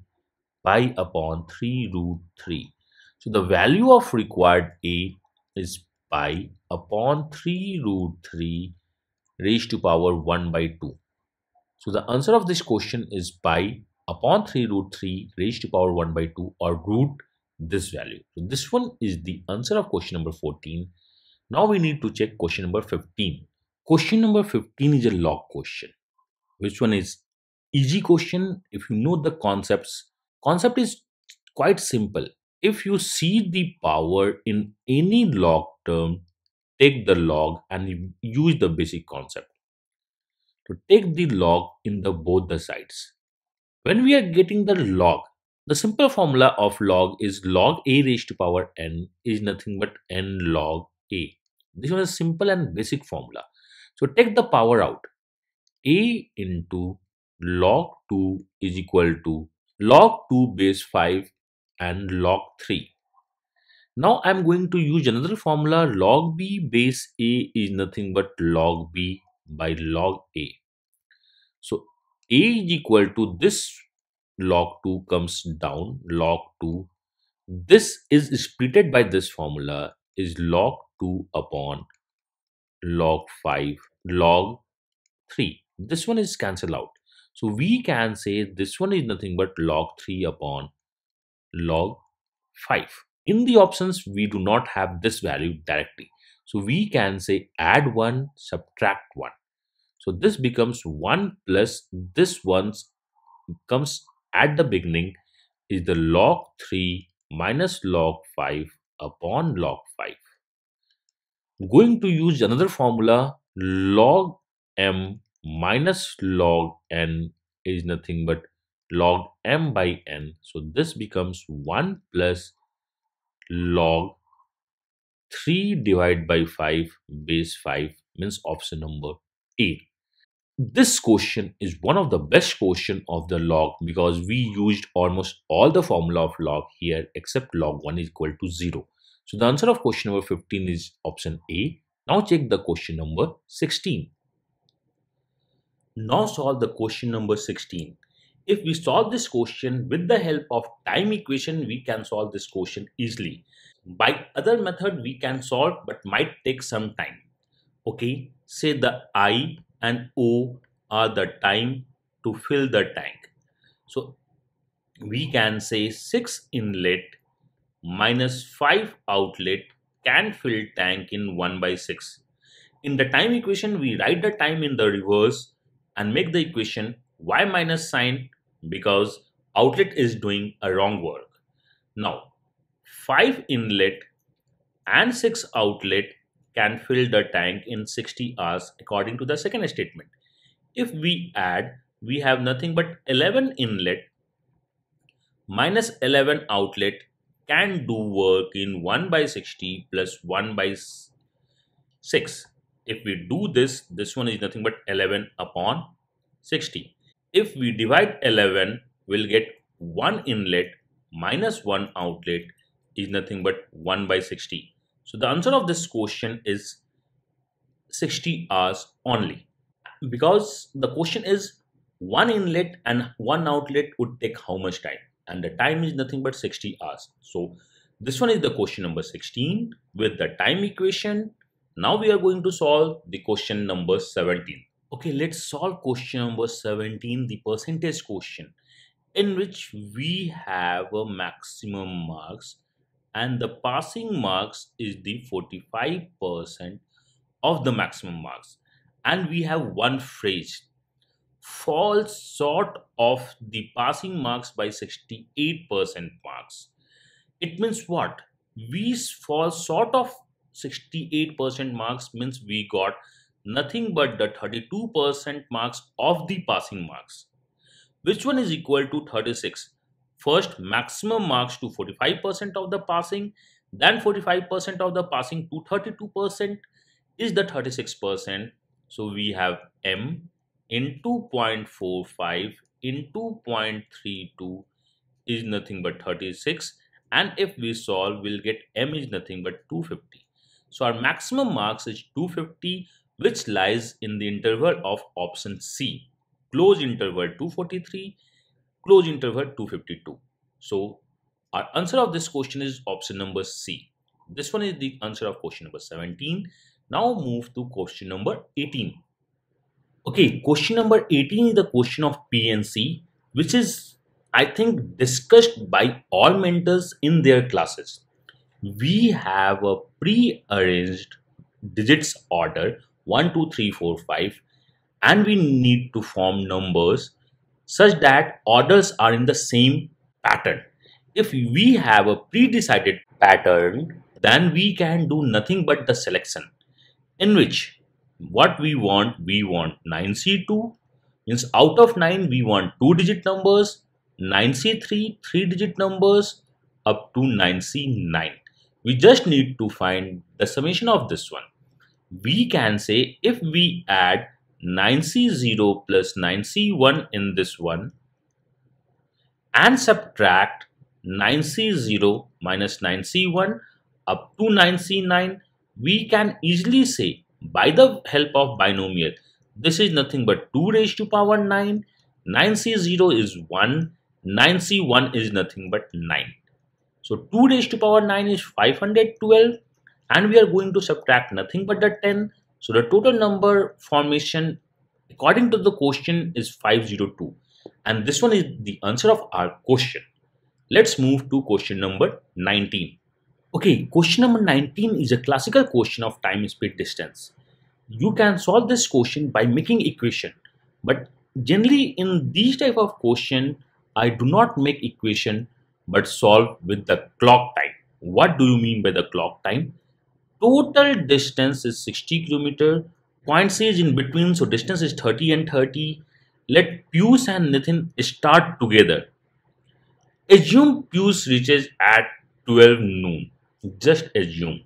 pi upon 3 root 3. So the value of required A is pi upon 3 root 3 raised to power 1 by 2. So the answer of this question is pi upon 3 root 3 raised to power 1 by 2, or root this value. So this one is the answer of question number 14. Now we need to check question number 15. Question number 15 is a log question. Which one is easy question? If you know the concept is quite simple. If you see the power in any log term, take the log and use the basic concept. To take the log in the both the sides. When we are getting the log, the simple formula of log is log a raised to power n is nothing but n log a. This was a simple and basic formula. So take the power out. A into log 2 is equal to log 2 base 5 and log 3. Now I'm going to use another formula. Log b base a is nothing but log b by log a. So a is equal to this log 2 comes down log 2. This is splitted by this formula is log 2 upon log 5 log 3. This one is cancelled out. So we can say this one is nothing but log 3 upon log 5. In the options, we do not have this value directly. So we can say add 1, subtract 1. So this becomes 1 plus this one comes at the beginning is the log 3 minus log 5 upon log 5. Going to use another formula. Log m minus log n is nothing but log m by n. So this becomes 1 plus log 3 divided by 5 base 5 means option number A. This question is one of the best question of the log because we used almost all the formula of log here except log 1 is equal to 0. So the answer of question number 15 is option A. Now check the question number 16. Now solve the question number 16. If we solve this question with the help of time equation, we can solve this question easily. By other method, we can solve but might take some time. Okay, say the I and O are the time to fill the tank. So we can say 6 inlet minus 5 outlet can fill tank in 1 by 6. In the time equation, we write the time in the reverse and make the equation y minus sign because outlet is doing a wrong work. Now, 5 inlet and 6 outlet can fill the tank in 60 hours according to the second statement. If we add, we have nothing but 11 inlet minus 11 outlet can do work in 1 by 60 plus 1 by 6. If we do this, this one is nothing but 11 upon 60. If we divide 11, we'll get 1 inlet minus 1 outlet is nothing but 1 by 60. So the answer of this question is 60 hours only. Because the question is 1 inlet and 1 outlet would take how much time? And the time is nothing but 60 hours. So this one is the question number 16 with the time equation. Now we are going to solve the question number 17. Okay, let's solve question number 17, the percentage question, in which we have a maximum marks and the passing marks is the 45% of the maximum marks. And we have one phrase, falls short of the passing marks by 68% marks. It means what? We fall short of 68% marks means we got nothing but the 32% marks of the passing marks. Which one is equal to 36? First, maximum marks to 45% of the passing, then 45% of the passing to 32% is the 36%. So we have m into 0.45 into 0.32 is nothing but 36, and if we solve, we'll get m is nothing but 250. So our maximum marks is 250, which lies in the interval of option C, close interval 243, close interval 252. So our answer of this question is option number C. This one is the answer of question number 17. Now move to question number 18. Okay, question number 18 is the question of PNC, which is, I think, discussed by all mentors in their classes. We have a pre-arranged digits order 1, 2, 3, 4, 5, and we need to form numbers such that orders are in the same pattern. If we have a pre-decided pattern, then we can do nothing but the selection, in which what we want 9C2, means out of 9 we want 2-digit numbers, 9C3 3-digit numbers up to 9C9. We just need to find the summation of this one. We can say if we add 9C0 plus 9C1 in this one and subtract 9C0 minus 9C1 up to 9C9, we can easily say by the help of binomial, this is nothing but 2 raised to power 9, 9C0 is 1, 9C1 is nothing but 9. So 2 raised to power 9 is 512, and we are going to subtract nothing but the 10. So the total number formation according to the question is 502, and this one is the answer of our question. Let's move to question number 19. Okay, question number 19 is a classical question of time, speed, distance. You can solve this question by making equation, but generally in these type of question I do not make equation but solve with the clock time. What do you mean by the clock time? Total distance is 60 kilometer. Point C is in between, so distance is 30 and 30. Let Piyush and Nitin start together. Assume Piyush reaches at 12 noon. Just assume.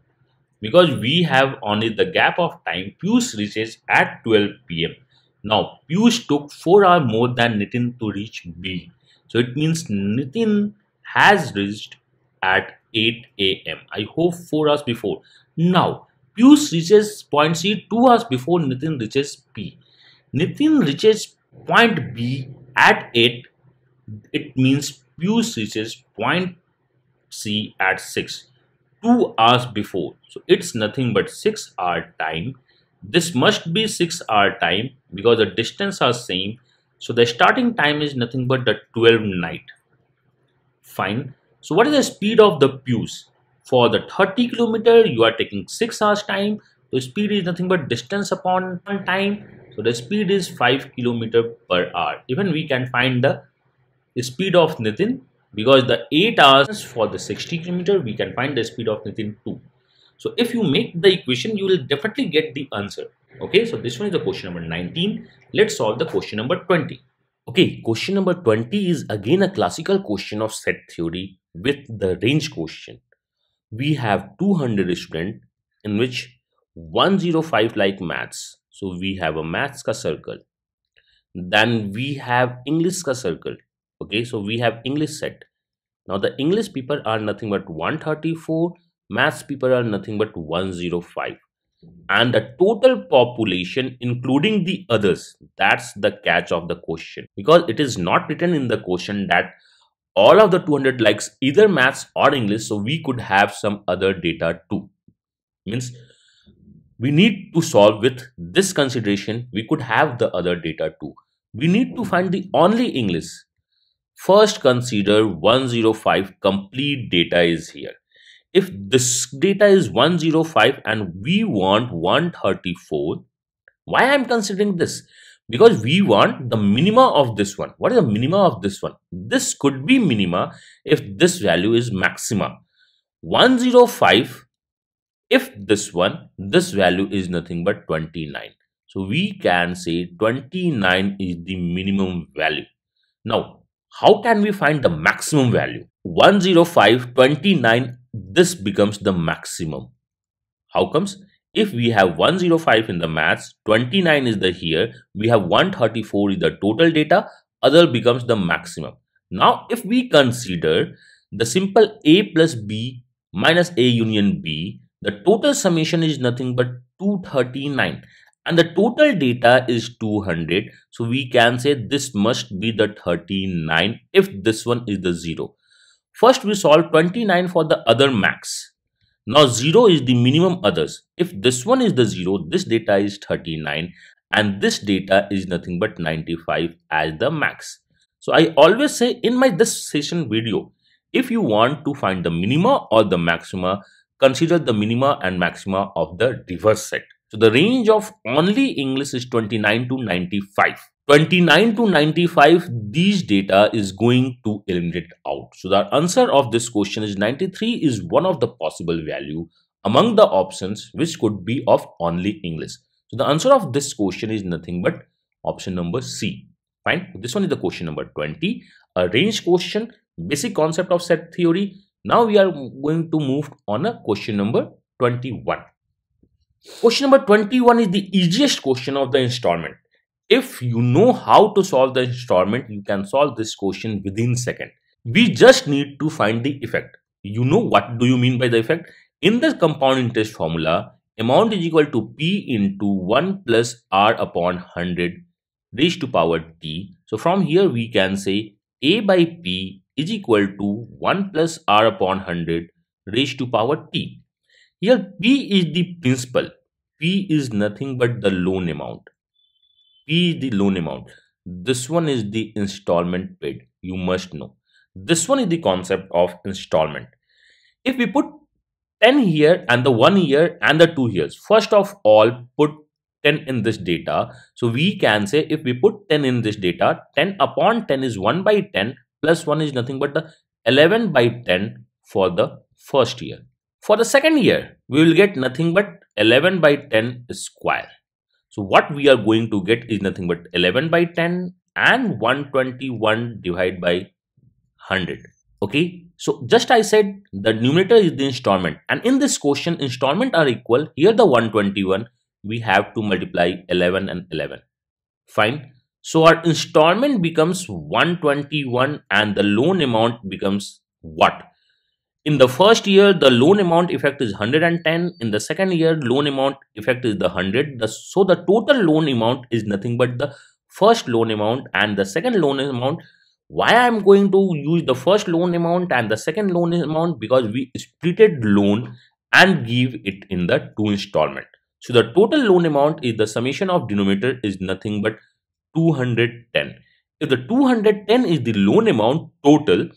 Because we have only the gap of time, Piyush reaches at 12 p.m. Now, Piyush took 4 hours more than Nitin to reach B. So it means Nitin has reached at 8 a.m. I hope 4 hours before. Now, Piyush reaches point C 2 hours before Nitin reaches P. Nitin reaches point B at 8. It means Piyush reaches point C at 6. 2 hours before. So it's nothing but 6 hour time. This must be 6 hour time because the distance are same. So the starting time is nothing but the 12 night. Fine. So what is the speed of the Piyush? For the 30 kilometer, you are taking 6 hours time. The speed is nothing but distance upon time. So the speed is 5 kilometer per hour. Even we can find the speed of Nitin, because the 8 hours for the 60 kilometer, we can find the speed of Nitin too. So if you make the equation, you will definitely get the answer. Okay, so this one is the question number 19. Let's solve the question number 20. Okay, question number 20 is again a classical question of set theory with the range question. We have 200 students in which 105 like maths. So we have a maths ka circle. Then we have English ka circle. Okay, so we have English set. Now the English people are nothing but 134, maths people are nothing but 105. And the total population including the others, that's the catch of the question, because it is not written in the question that all of the 200 likes either maths or English, so we could have some other data too. Means we need to solve with this consideration, we could have the other data too. We need to find the only English. First consider 105 complete data is here. If this data is 105 and we want 134, why I am considering this? Because we want the minima of this one. What is the minima of this one? This could be minima if this value is maxima. 105, if this value is nothing but 29. So we can say 29 is the minimum value. Now, how can we find the maximum value? 105, 29, this becomes the maximum. How comes? If we have 105 in the maths, 29 is the here, we have 134 is the total data, other becomes the maximum. Now, if we consider the simple A plus B minus A union B, the total summation is nothing but 239. And the total data is 200. So we can say this must be the 39 if this one is the 0. First we solve 29 for the other max. Now 0 is the minimum others. If this one is the 0, this data is 39 and this data is nothing but 95 as the max. So I always say in my this session video, if you want to find the minima or the maxima, consider the minima and maxima of the reverse set. So the range of only English is 29 to 95. 29 to 95, these data is going to eliminate out. So the answer of this question is 93 is one of the possible value among the options which could be of only English. So the answer of this question is nothing but option number C. Fine. This one is the question number 20, a range question, basic concept of set theory. Now we are going to move on a question number 21. Question number 21 is the easiest question of the installment. If you know how to solve the installment, you can solve this question within second. We just need to find the effect. You know what do you mean by the effect? In the compound interest formula, amount is equal to P into 1 plus R upon 100 raised to power T. So from here we can say A by P is equal to 1 plus R upon 100 raised to power T. Here P is the principal. P is nothing but the loan amount. P is the loan amount. This one is the installment paid. You must know. This one is the concept of installment. If we put 10 here and the 1 year and the 2 years, first of all put 10 in this data. So we can say if we put 10 in this data, 10 upon 10 is 1 by 10 plus 1 is nothing but the 11 by 10 for the first year. For the second year, we will get nothing but 11 by 10 square. So what we are going to get is nothing but 11 by 10 and 121 divided by 100. Okay. So just I said the numerator is the installment, and in this question installment are equal. Here the 121 we have to multiply 11 and 11. Fine. So our installment becomes 121 and the loan amount becomes what? In the first year, the loan amount effect is 110. In the second year, loan amount effect is the 100. So the total loan amount is nothing but the first loan amount and the second loan amount. Why I am going to use the first loan amount and the second loan amount? Because we splitted loan and give it in the two installment. So the total loan amount is the summation of denominator is nothing but 210. If the 210 is the loan amount total,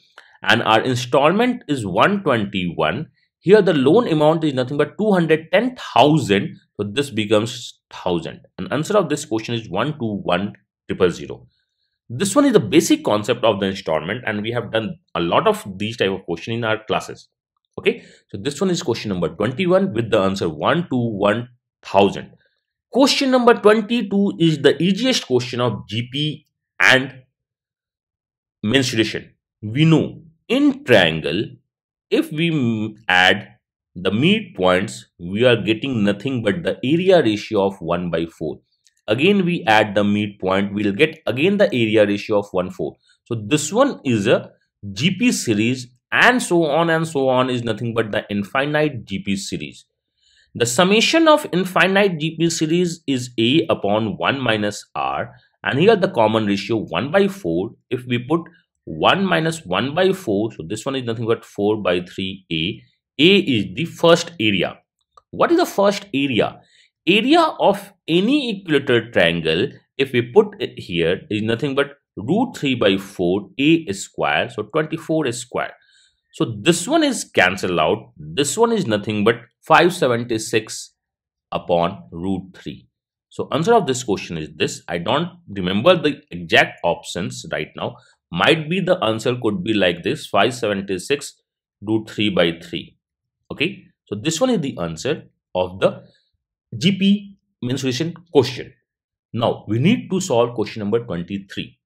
and our installment is 121, here the loan amount is nothing but 210,000. So this becomes 1000. And answer of this question is 121,000. This one is the basic concept of the installment, and we have done a lot of these type of question in our classes. Okay, so this one is question number 21 with the answer 121,000. Question number 22 is the easiest question of GP and mensuration. We know in triangle, if we add the midpoints, we are getting nothing but the area ratio of 1 by 4. Again, we add the midpoint, we'll get again the area ratio of 1/4. So this one is a GP series, and so on is nothing but the infinite GP series. The summation of infinite GP series is A upon 1 minus R, and here the common ratio 1 by 4. If we put 1 minus 1 by 4, so this one is nothing but 4 by 3A. A is the first area. What is the first area? Area of any equilateral triangle, if we put it here, is nothing but root 3 by 4 A square, so 24 square. So this one is cancelled out. This one is nothing but 576 upon root 3. So answer of this question is this. I don't remember the exact options right now. Might be the answer could be like this, 576 root 3 by 3. Okay, so this one is the answer of the GP mensuration question. Now we need to solve question number 23.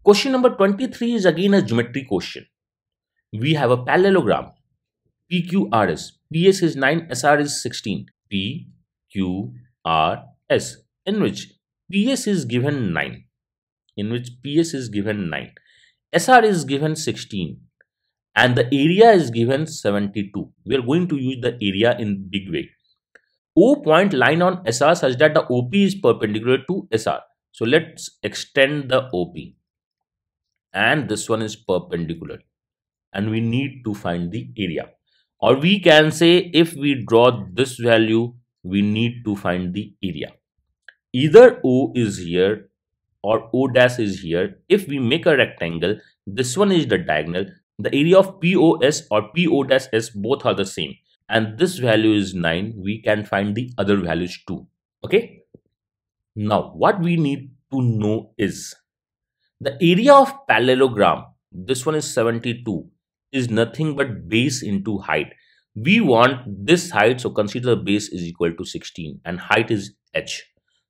Question number 23 is again a geometry question. We have a parallelogram PQRS. PS is 9, SR is 16. PQRS, in which PS is given 9. SR is given 16. And the area is given 72. We are going to use the area in big way. O point line on SR such that the OP is perpendicular to SR. So let's extend the OP. And this one is perpendicular. And we need to find the area. Or we can say if we draw this value, we need to find the area. Either O is here or O dash is here. If we make a rectangle, this one is the diagonal, the area of POS or PO-S both are the same, and this value is 9, we can find the other values too. Okay. Now, what we need to know is the area of parallelogram, this one is 72, is nothing but base into height. We want this height, so consider the base is equal to 16 and height is h.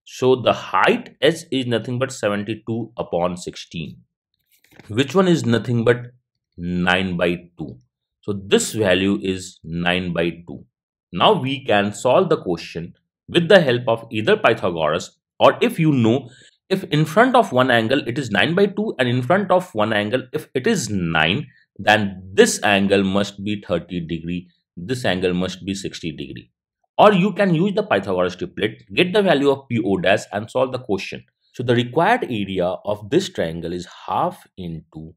So the height h is nothing but 72 upon 16, which one is nothing but 9 by 2. So this value is 9 by 2. Now we can solve the question with the help of either Pythagoras, or if you know, if in front of one angle it is 9 by 2 and in front of one angle if it is 9, then this angle must be 30 degree, this angle must be 60 degree. Or you can use the Pythagoras triplet, get the value of PO dash and solve the question. So the required area of this triangle is half into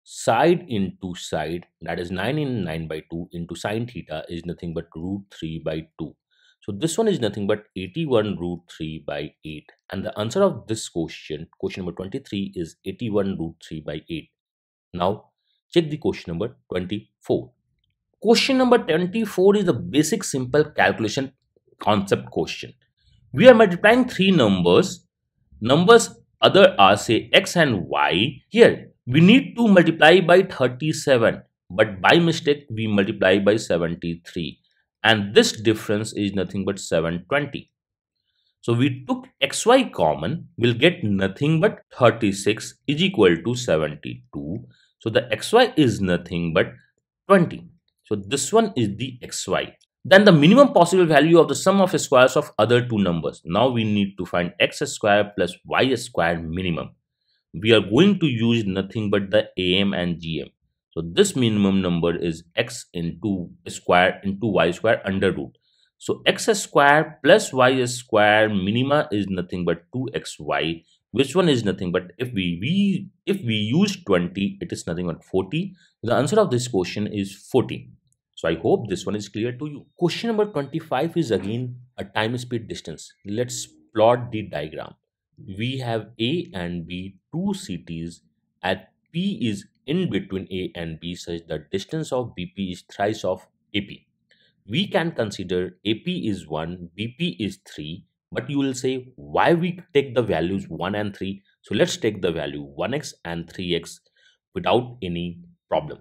side into side, that is 9 in 9 by 2 into sine theta is nothing but root 3 by 2. So this one is nothing but 81 root 3 by 8, and the answer of this question, question number 23, is 81 root 3 by 8. Now check the question number 24. Question number 24 is a basic simple calculation concept question. We are multiplying three numbers other are say x and y. Here we need to multiply by 37, but by mistake we multiply by 73, and this difference is nothing but 720. So we took xy common, we'll get nothing but 36 is equal to 72. So the xy is nothing but 20. So this one is the xy. Then the minimum possible value of the sum of squares of other two numbers. Now we need to find x square plus y square minimum. We are going to use nothing but the AM and GM. So this minimum number is x into square into y square under root. So x square plus y square minima is nothing but 2xy, which one is nothing but if we use 20, it is nothing but 40. The answer of this question is 40. So I hope this one is clear to you. Question number 25 is again a time speed distance. Let's plot the diagram. We have A and B, two cities, and P is in between A and B such that distance of BP is thrice of AP. We can consider AP is 1, BP is 3, but you will say why we take the values 1 and 3. So let's take the value 1x and 3x without any problem.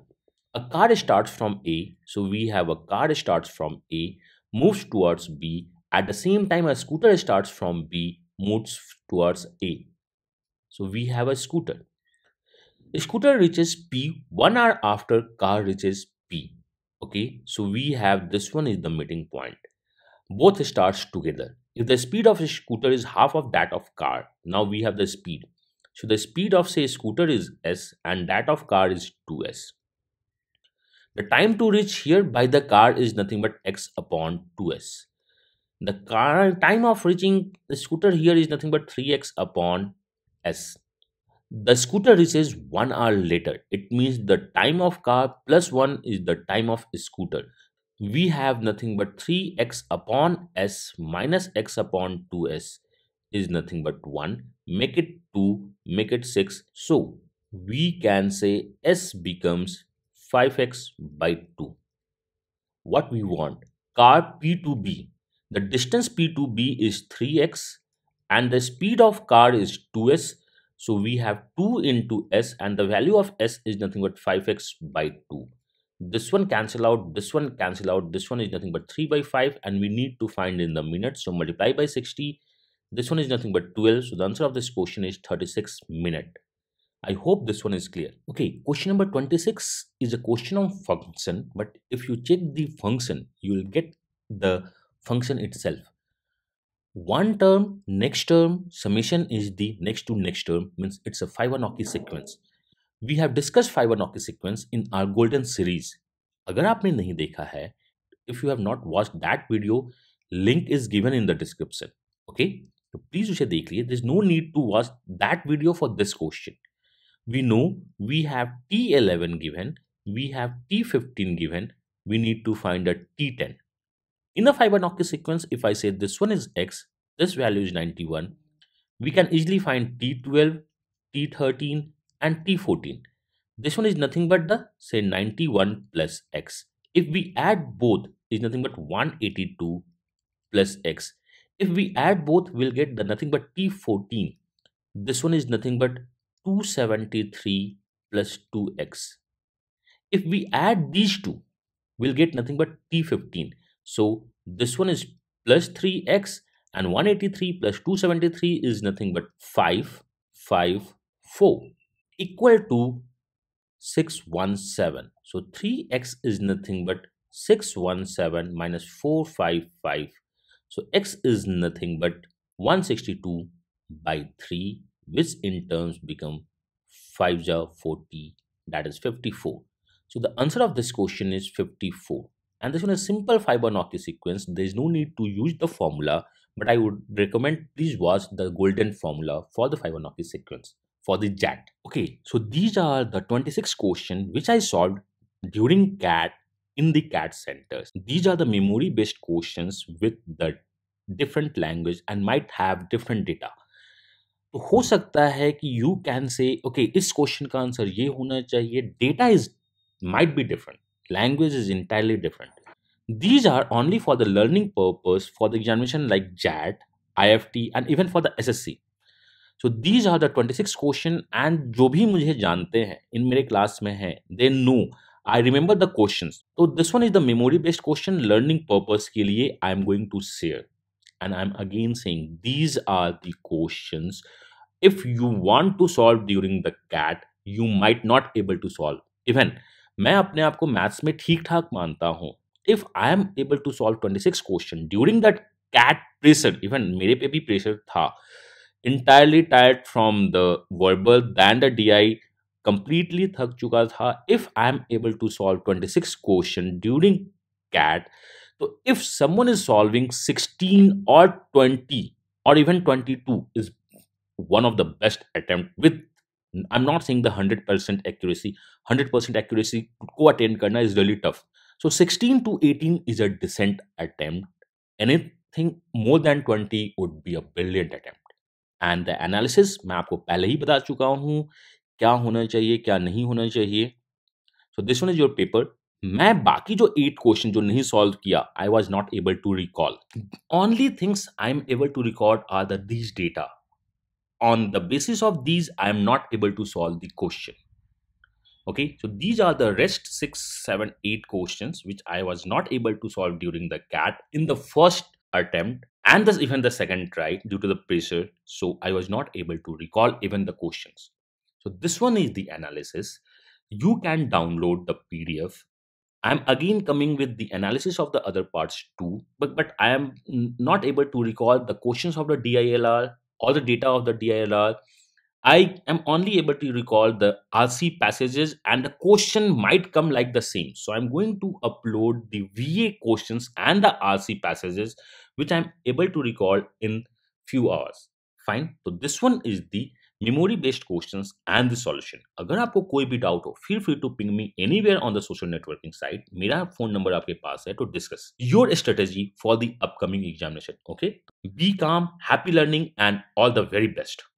A car starts from A, so we have a car starts from A, moves towards B. At the same time, a scooter starts from B, moves towards A. So we have a scooter. A scooter reaches P 1 hour after car reaches P. Okay, so we have this one is the meeting point. Both starts together. If the speed of a scooter is half of that of car, now we have the speed. So the speed of say scooter is s and that of car is 2s. The time to reach here by the car is nothing but x upon 2s. The time of reaching the scooter here is nothing but 3x upon s. The scooter reaches 1 hour later. It means the time of car plus 1 is the time of scooter. We have nothing but 3x upon s minus x upon 2s is nothing but 1. Make it 2, make it 6. So we can say s becomes 5x by 2. What we want? Car P to B. The distance P to B is 3x and the speed of car is 2s. So we have 2 into s and the value of s is nothing but 5x by 2. This one cancel out, this one cancel out, this one is nothing but 3 by 5 and we need to find in the minutes. So multiply by 60. This one is nothing but 12. So the answer of this question is 36 minutes. I hope this one is clear. Okay, question number 26 is a question of function, but if you check the function, you will get the function itself. One term, next term, summation is the next to next term, means it's a Fibonacci sequence. We have discussed Fibonacci sequence in our golden series. अगर आपने नहीं देखा है, if you have not watched that video, link is given in the description. Okay, so please उसे देख लिए. There's no need to watch that video for this question. We know we have T11 given, we have T15 given, we need to find a T10. In a Fibonacci sequence, if I say this one is x, this value is 91, we can easily find T12, T13 and T14. This one is nothing but the say 91 plus x. If we add both, is nothing but 182 plus x. If we add both, we'll get the nothing but t14. This one is nothing but 273 plus 2x. If we add these two, we'll get nothing but t15. So this one is plus 3x, and 183 plus 273 is nothing but 554 equal to 617. So 3x is nothing but 617 minus 455. So x is nothing but 162 by 3, which in terms become 5 jar 40, that is 54. So the answer of this question is 54. And this one is simple Fibonacci sequence. There is no need to use the formula, but I would recommend please watch the golden formula for the Fibonacci sequence for the JAT. Okay, so these are the 26 questions which I solved during CAT in the CAT centers. These are the memory based questions with the different language and might have different data. तो हो सकता है कि you can say okay इस question का answer ये होना चाहिए. Data is might be different, language is entirely different. These are only for the learning purpose for the examination like JAT, IIFT and even for the SSC. So these are the 26 question and जो भी मुझे जानते हैं इन मेरे class में हैं, they know I remember the questions. So this one is the memory based question learning purpose के लिए I am going to share. And I'm again saying these are the questions. If you want to solve during the CAT, you might not able to solve. Even मैं अपने आप को maths में ठीक ठाक मानता हूँ. If I am able to solve 26 question during that CAT pressure, even मेरे पे भी pressure था, entirely tired from the verbal than the DI, completely थक चुका था. If I am able to solve 26 question during CAT, so if someone is solving 16 or 20 or even 22 is one of the best attempt with, I'm not saying the 100% accuracy. 100% accuracy को attain करना is really tough. So 16 to 18 is a decent attempt. Anything more than 20 would be a brilliant attempt. And the analysis मैं आपको पहले ही बता चुका हूँ क्या होना चाहिए क्या नहीं होना चाहिए. So this one is your paper. मैं बाकी जो 8 क्वेश्चन जो नहीं सॉल्व किया, I was not able to recall. Only things I am able to record are these data. On the basis of these, I am not able to solve the question. Okay, so these are the rest 6, 7, 8 questions which I was not able to solve during the CAT in the first attempt and even the second try due to the pressure. So I was not able to recall even the questions. So this one is the analysis. You can download the PDF. I'm again coming with the analysis of the other parts too, but I am not able to recall the questions of the DILR or the data of the DILR. I am only able to recall the RC passages and the question might come like the same. So I'm going to upload the VA questions and the RC passages which I'm able to recall in few hours. Fine. So this one is the memory based questions and the solution. अगर आपको कोई भी doubt हो, feel free to ping me anywhere on the social networking site. मेरा phone number आपके पास है to discuss your strategy for the upcoming examination. Okay, be calm, happy learning and all the very best.